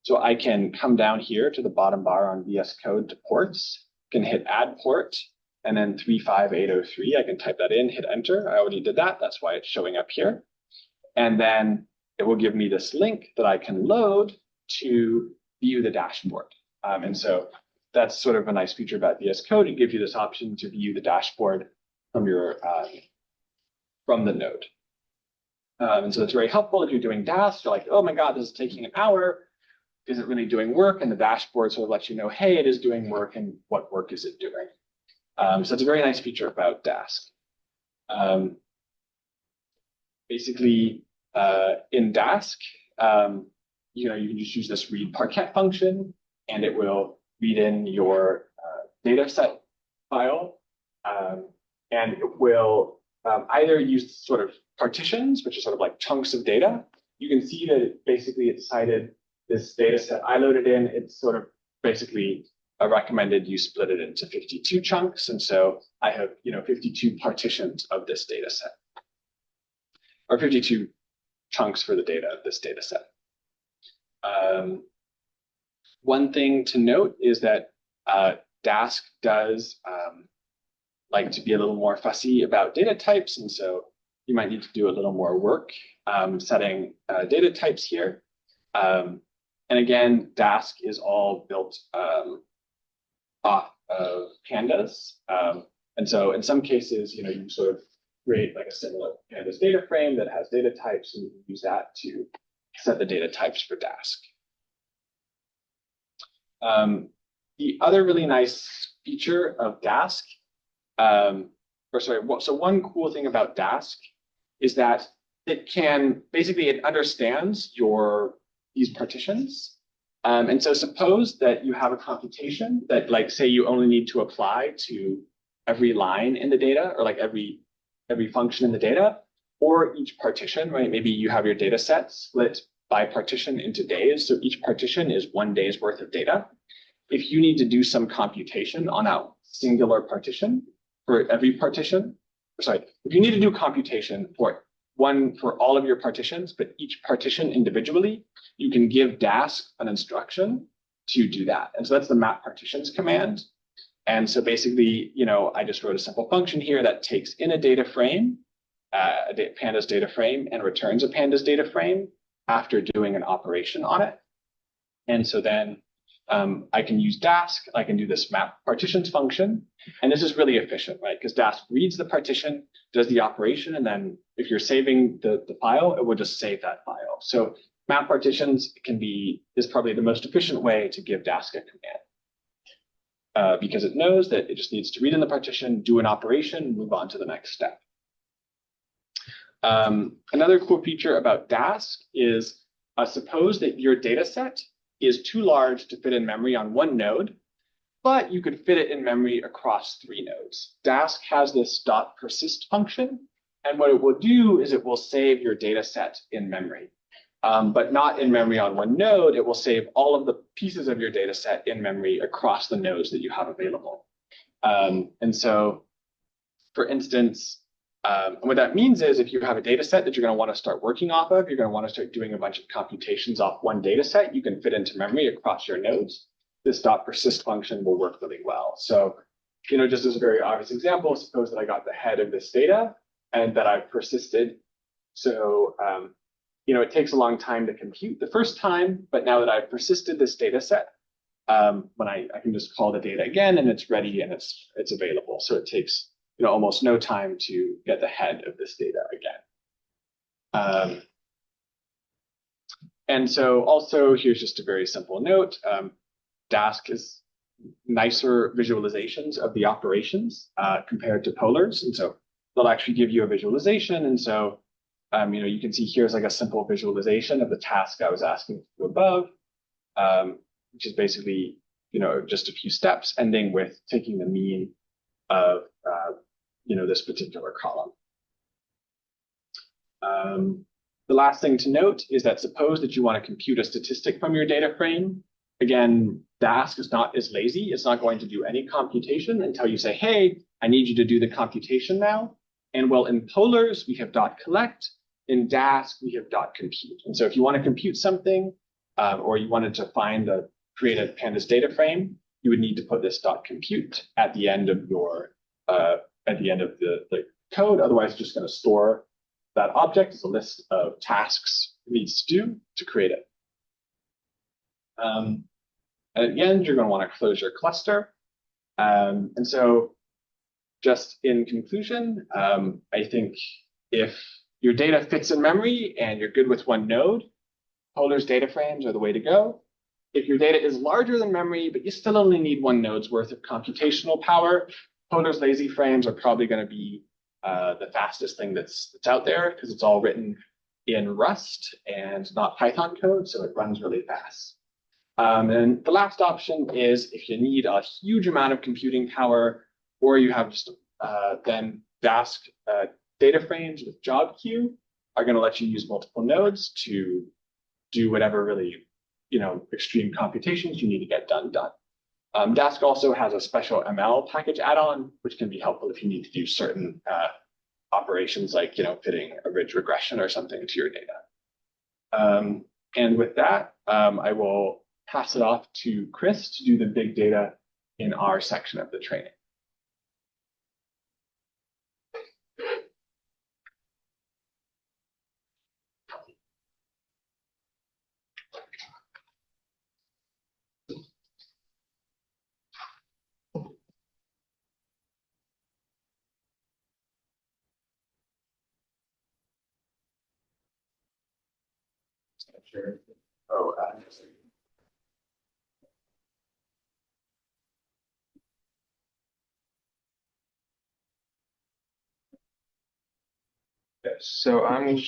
So I can come down here to the bottom bar on VS Code to ports, can hit add port, and then 35803, I can type that in, hit enter. I already did that. That's why it's showing up here. And then it will give me this link that I can load to view the dashboard. And so that's sort of a nice feature about VS Code. It gives you this option to view the dashboard from your from the node. And so it's very helpful if you're doing Dask. You're like, oh my God, this is taking an hour. Is it really doing work? And the dashboard sort of lets you know, hey, it is doing work, and what work is it doing? So it's a very nice feature about Dask. Basically, in Dask, you can just use this read Parquet function, and it will read in your data set file, and it will either use sort of partitions, which are sort of like chunks of data. You can see that it decided this data set I loaded in. It's sort of basically recommended you split it into 52 chunks, and so I have 52 partitions of this data set, or 52 chunks for the data of this data set. One thing to note is that Dask does like to be a little more fussy about data types, and so you might need to do a little more work setting data types here. And again, Dask is all built off of pandas. And so in some cases, you sort of create like a similar pandas data frame that has data types, and you can use that to set the data types for Dask. The other really nice feature of Dask, so one cool thing about Dask is that it understands these partitions. And so suppose that you have a computation that, like, say you only need to apply to every line in the data, or like every function in the data, or each partition, right? Maybe you have your data set split by partition into days. So each partition is 1 day's worth of data. If you need to do some computation on a singular partition for every partition, if you need to do computation for all of your partitions, but each partition individually, you can give Dask an instruction to do that. And so that's the map partitions command. And so basically, I just wrote a simple function here that takes in a data frame, pandas data frame, and returns a pandas data frame after doing an operation on it. And so then I can use Dask. I can do this map partitions function. And this is really efficient, right? Because Dask reads the partition, does the operation, and then if you're saving the file, it will just save that file. So map partitions is probably the most efficient way to give Dask a command. Because it knows that it just needs to read in the partition, do an operation, move on to the next step. Another cool feature about Dask is suppose that your data set is too large to fit in memory on one node, but you could fit it in memory across 3 nodes. Dask has this .persist function, and what it will do is it will save your data set in memory. But not in memory on one node. It will save all of the pieces of your data set in memory across the nodes that you have available. And so, for instance, what that means is if you have a data set that you're going to want to start working off of, you're going to want to start doing a bunch of computations off one data set, you can fit into memory across your nodes. This .persist function will work really well. So, just as a very obvious example, suppose that I got the head of this data and that I've persisted. So, it takes a long time to compute the first time, but now that I've persisted this data set, when I can just call the data again and it's ready and it's available. So it takes almost no time to get the head of this data again. And so also here's just a very simple note. Dask is nicer visualizations of the operations compared to polars. And so they'll actually give you a visualization. And so you can see here's like a simple visualization of the task I was asking to do above, which is basically, just a few steps ending with taking the mean of, this particular column. The last thing to note is that suppose that you want to compute a statistic from your data frame. Again, Dask is not as lazy. It's not going to do any computation until you say, hey, I need you to do the computation now. And well, in polars, we have .collect. In Dask, we have .compute. And so if you want to compute something, or you wanted to create a pandas data frame, you would need to put this .compute at the end of the code. Otherwise, it's just going to store that object as a list of tasks it needs to do to create it. And at the end, you're going to want to close your cluster. And so just in conclusion, I think if your data fits in memory and you're good with one node, polars data frames are the way to go. If your data is larger than memory, but you still only need one node's worth of computational power, polars lazy frames are probably going to be the fastest thing that's out there because it's all written in Rust and not Python code, so it runs really fast. And the last option is if you need a huge amount of computing power, or you have just then Dask data frames with job queue are going to let you use multiple nodes to do whatever really extreme computations you need to get done. Dask also has a special ML package add-on, which can be helpful if you need to do certain operations like fitting a ridge regression or something to your data. And with that, I will pass it off to Chris to do the big data in our section of the training. Sure. Oh,
so I'm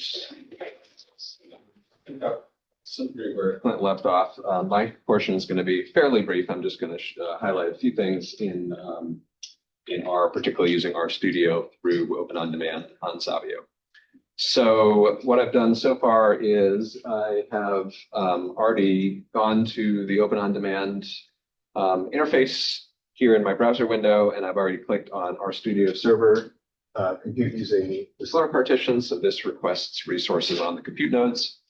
where Clint left off. My portion is going to be fairly brief. I'm just going to highlight a few things in R, particularly using RStudio through OpenOnDemand on Savio. So what I've done so far is I have already gone to the OpenOnDemand interface here in my browser window, and I've already clicked on RStudio server, compute using the slur partition. So this requests resources on the compute nodes.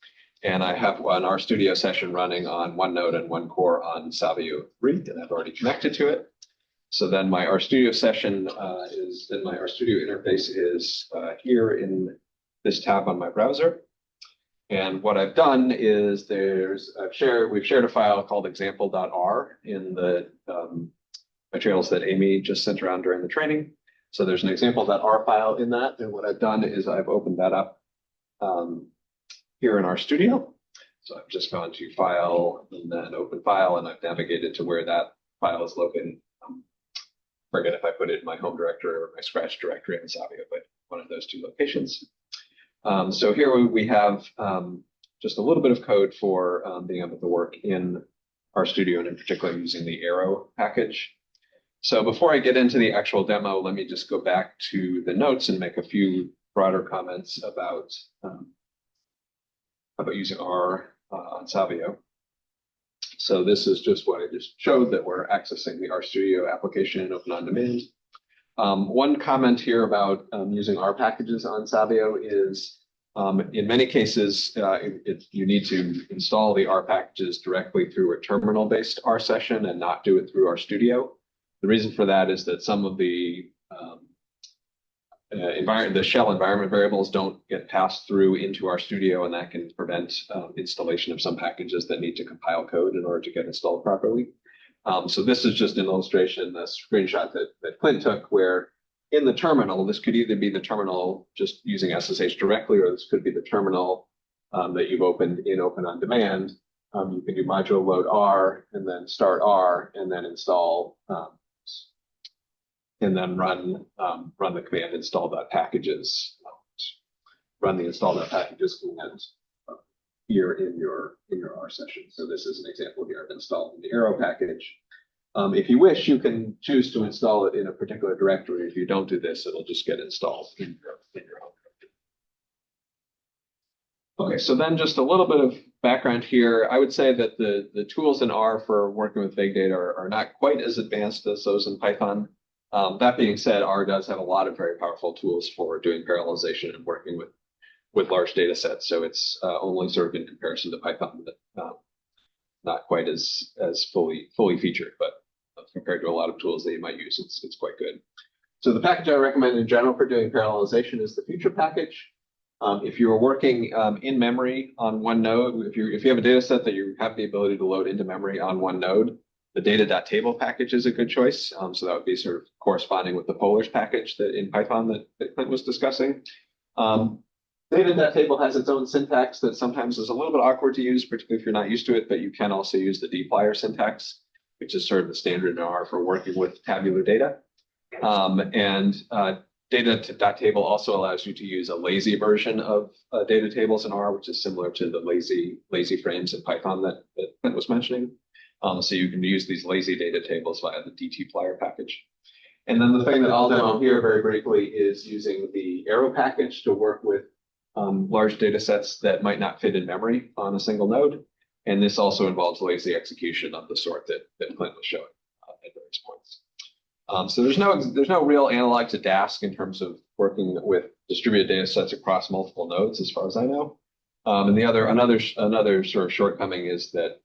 And I have an RStudio session running on one node and one core on Savio 3 that I've already connected to it. So then my RStudio session then my RStudio interface is here in this tab on my browser. And what I've done is we've shared a file called example.r in the materials that Amy just sent around during the training. So there's an example.r file in that. And what I've done is I've opened that up here in RStudio. So I've just gone to File and then Open File, and I've navigated to where that file is located. Forget if I put it in my home directory or my Scratch directory in Savio, but one of those two locations. So here we have just a little bit of code for being able to work in RStudio, and in particular using the arrow package. So before I get into the actual demo, let me just go back to the notes and make a few broader comments about using R on Savio. So this is just what I just showed, that we're accessing the RStudio application in OpenOnDemand. One comment here about using R packages on Savio is in many cases, you need to install the R packages directly through a terminal-based R session and not do it through RStudio. The reason for that is that some of the the shell environment variables don't get passed through into RStudio, and that can prevent installation of some packages that need to compile code in order to get installed properly. So this is just an illustration, a screenshot that Clint took, where in the terminal, this could either be the terminal just using SSH directly, or this could be the terminal that you've opened in OpenOnDemand. You can do module load R and then start R and then install and then run the command install.packages. Run the install.packages command here in your R session. So this is an example here of installing the arrow package. If you wish, you can choose to install it in a particular directory. If you don't do this, it'll just get installed in your home directory. Okay, so then just a little bit of background here. I would say that the tools in R for working with big data are not quite as advanced as those in Python. That being said, R does have a lot of very powerful tools for doing parallelization and working with large data sets. So it's only sort of in comparison to Python, but not quite as fully featured, but compared to a lot of tools that you might use, it's quite good. So the package I recommend in general for doing parallelization is the future package. If you are working in memory on one node, if you have a data set that you have the ability to load into memory on one node, the data.table package is a good choice. So that would be sort of corresponding with the polars package that in Python that Clint was discussing. Data.table has its own syntax that sometimes is a little bit awkward to use, particularly if you're not used to it, but you can also use the dplyr syntax, which is sort of the standard in R for working with tabular data. Data.table also allows you to use a lazy version of data tables in R, which is similar to the lazy frames in Python that Clint was mentioning. So you can use these lazy data tables via the dtplyr package. And then the thing that I'll demo here very briefly is using the arrow package to work with large data sets that might not fit in memory on a single node. And this also involves lazy execution of the sort that Clint was showing at various points. So there's no real analog to Dask in terms of working with distributed data sets across multiple nodes, as far as I know. And another sort of shortcoming is that,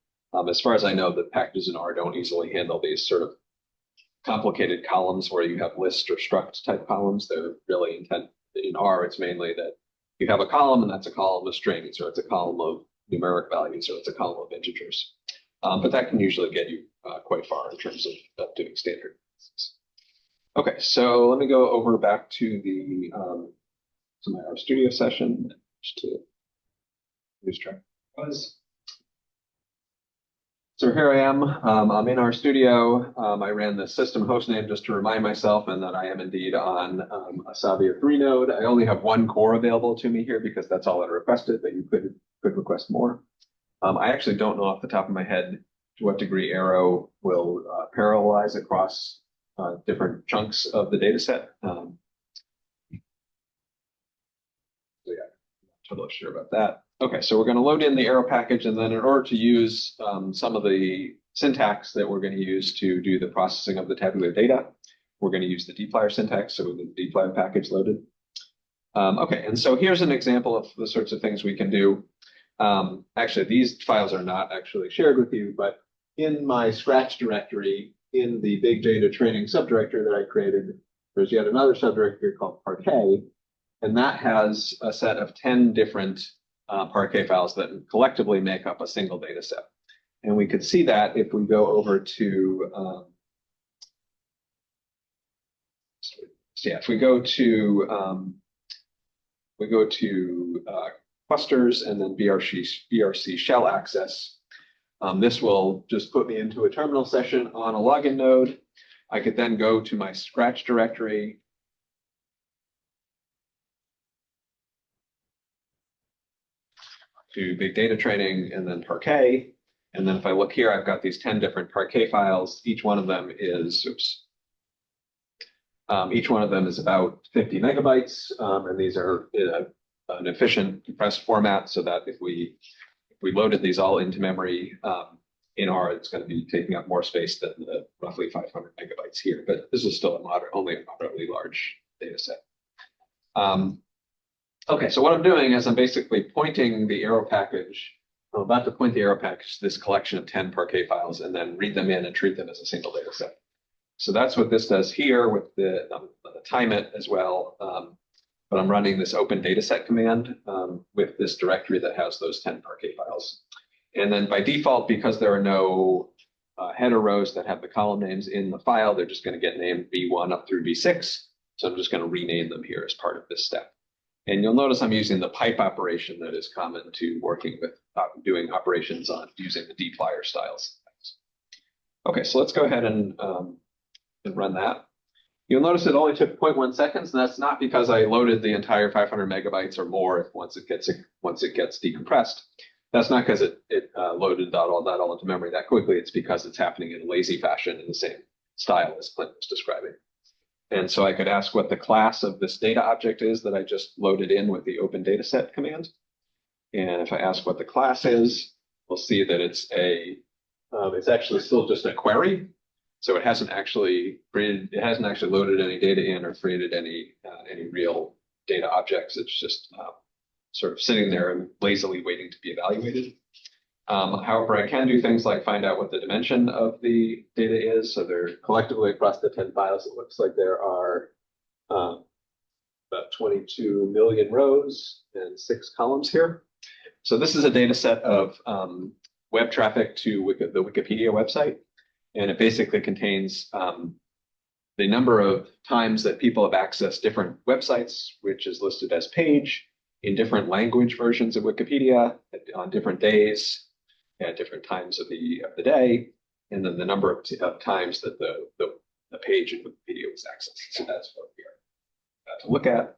as far as I know, the packages in R don't easily handle these sort of complicated columns where you have list or struct type columns. They're really in R. It's mainly that you have a column, and that's a column of strings, or it's a column of numeric values, or it's a column of integers. But that can usually get you quite far in terms of doing standard. Okay, so let me go over back to my RStudio session just to lose track. So here I am. I'm in RStudio. I ran the system hostname just to remind myself, and that I am indeed on a Savio 3 node. I only have one core available to me here because that's all I requested, but you could request more. I actually don't know off the top of my head to what degree Arrow will parallelize across different chunks of the data set. So yeah, I'm not totally sure about that. Okay, so we're going to load in the arrow package, and then in order to use some of the syntax that we're going to use to do the processing of the tabular data, we're going to use the dplyr syntax, so with the dplyr package loaded. Okay, and so here's an example of the sorts of things we can do. Actually, these files are not actually shared with you, but in my Scratch directory, in the big data training subdirectory that I created, there's yet another subdirectory called Parquet, and that has a set of 10 different Parquet files that collectively make up a single data set. And we could see that if we go over to, if we go to clusters and then BRC shell access, this will just put me into a terminal session on a login node. I could then go to my Scratch directory. To big data training and then Parquet. And then if I look here, I've got these 10 different Parquet files. Each one of them is, each one of them is about 50 megabytes. And these are in an efficient compressed format so that if we loaded these all into memory in R, it's going to be taking up more space than the roughly 500 megabytes here. But this is still only a moderately large data set. Okay, so what I'm doing is I'm basically pointing the arrow package. I'm about to point the arrow package to this collection of 10 Parquet files and then read them in and treat them as a single data set. So that's what this does here with the time it as well. But I'm running this open dataset command with this directory that has those 10 Parquet files. And then by default, because there are no header rows that have the column names in the file, they're just going to get named B1 up through B6. So I'm just going to rename them here as part of this step. And you'll notice I'm using the pipe operation that is common to working with doing operations on using the dplyr styles. Okay, so let's go ahead and run that. You'll notice it only took 0.1 seconds, and that's not because I loaded the entire 500 megabytes or more once it gets decompressed. That's not because it loaded that all into memory that quickly. It's because it's happening in a lazy fashion in the same style as Clint was describing. And so I could ask what the class of this data object is that I just loaded in with the open dataset command. And if I ask what the class is, we'll see that it's actually still just a query. So it hasn't actually loaded any data in or created any real data objects. It's just sort of sitting there and lazily waiting to be evaluated. However, I can do things like find out what the dimension of the data is. So they're collectively across the 10 files. It looks like there are about 22 million rows and 6 columns here. So this is a data set of web traffic to the Wikipedia website. And it basically contains the number of times that people have accessed different websites, which is listed as page in different language versions of Wikipedia on different days at different times of the day, and then the number of times that the page in Wikipedia was accessed. So that's what we are about to look at.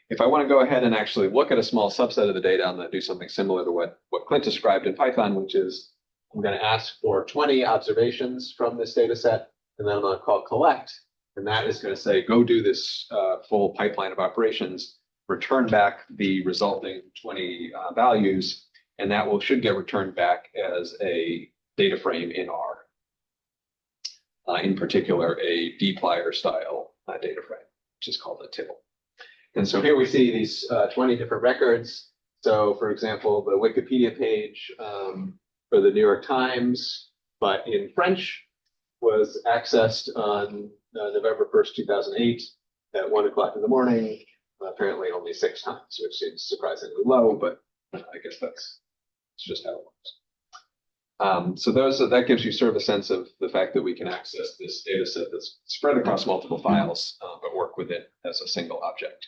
If I want to go ahead and actually look at a small subset of the data, I'm going to do something similar to what Clint described in Python, which is I'm going to ask for 20 observations from this data set, and then I'm going to call collect, and that is going to say, go do this full pipeline of operations, return back the resulting 20 values, and that should get returned back as a data frame in R. In particular, a dplyr style data frame, which is called a tibble. And so here we see these 20 different records. So for example, the Wikipedia page for the New York Times, but in French, was accessed on November 1st, 2008 at 1 o'clock in the morning, apparently only 6 times, which seems surprisingly low, but I guess it's just how it works. So that gives you sort of a sense of the fact that we can access this data set that's spread across multiple files, but work with it as a single object.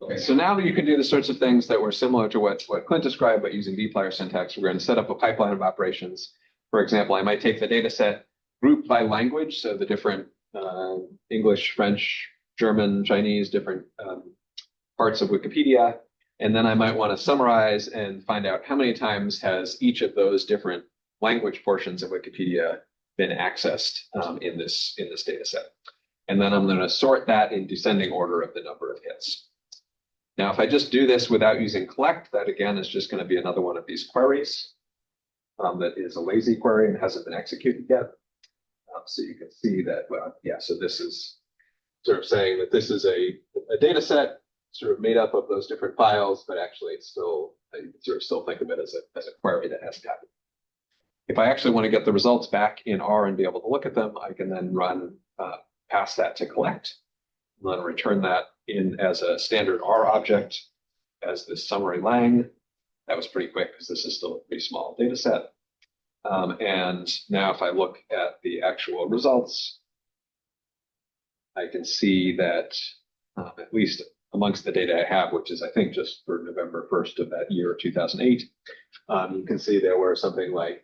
Okay, so now you can do the sorts of things that were similar to what Clint described, but using dplyr syntax. We're going to set up a pipeline of operations. For example, I might take the data set grouped by language, so the different English, French, German, Chinese, different parts of Wikipedia. And then I might want to summarize and find out how many times has each of those different language portions of Wikipedia been accessed in this data set. And then I'm going to sort that in descending order of the number of hits. Now, if I just do this without using collect, that again is just going to be another one of these queries that is a lazy query and hasn't been executed yet. So you can see that, well, yeah, so this is sort of saying that this is a data set. sort of made up of those different files, but actually it's still, I sort of still think of it as a query that has to happen. If I actually want to get the results back in R and be able to look at them, I can then run pass that to collect, and then return that in as a standard R object as this summary lang. That was pretty quick because this is still a pretty small data set. And now if I look at the actual results, I can see that at least amongst the data I have, which is I think just for November 1st of that year, 2008, you can see there were something like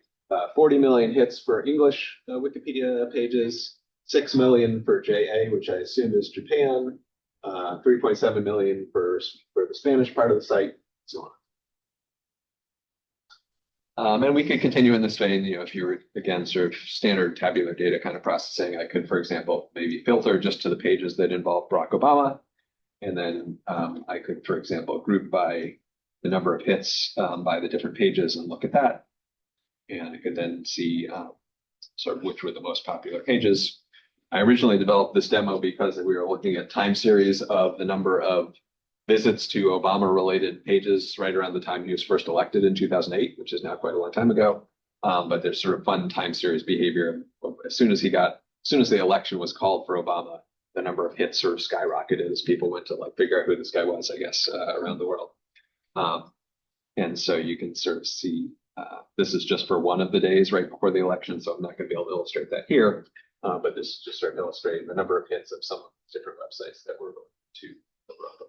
40 million hits for English Wikipedia pages, 6 million for JA, which I assume is Japan, 3.7 million for the Spanish part of the site, so on. And we could continue in this vein, if you were, again, sort of standard tabular data kind of processing, I could, for example, maybe filter just to the pages that involve Barack Obama. And then I could, for example, group by the number of hits by the different pages and look at that. And I could then see sort of which were the most popular pages. I originally developed this demo because we were looking at time series of the number of visits to Obama-related pages right around the time he was first elected in 2008, which is now quite a long time ago. But there's sort of fun time series behavior. As soon as the election was called for Obama, the number of hits sort of skyrocketed as people went to figure out who this guy was, I guess, around the world. And so you can sort of see, this is just for one of the days right before the election, so I'm not going to be able to illustrate that here. But this is just sort of illustrating the number of hits of some of the different websites that we're going to cover up.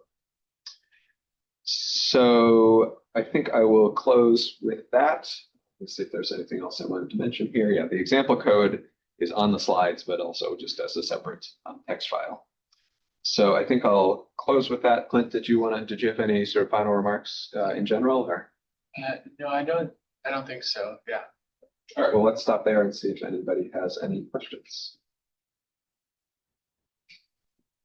So I think I will close with that. Let's see if there's anything else I wanted to mention here. Yeah, the example code is on the slides, but also just as a separate text file. So I think I'll close with that. Clint, did you have any sort of final remarks in general, or?
No, I don't think so. Yeah.
All right, well, let's stop there and see if anybody has any questions.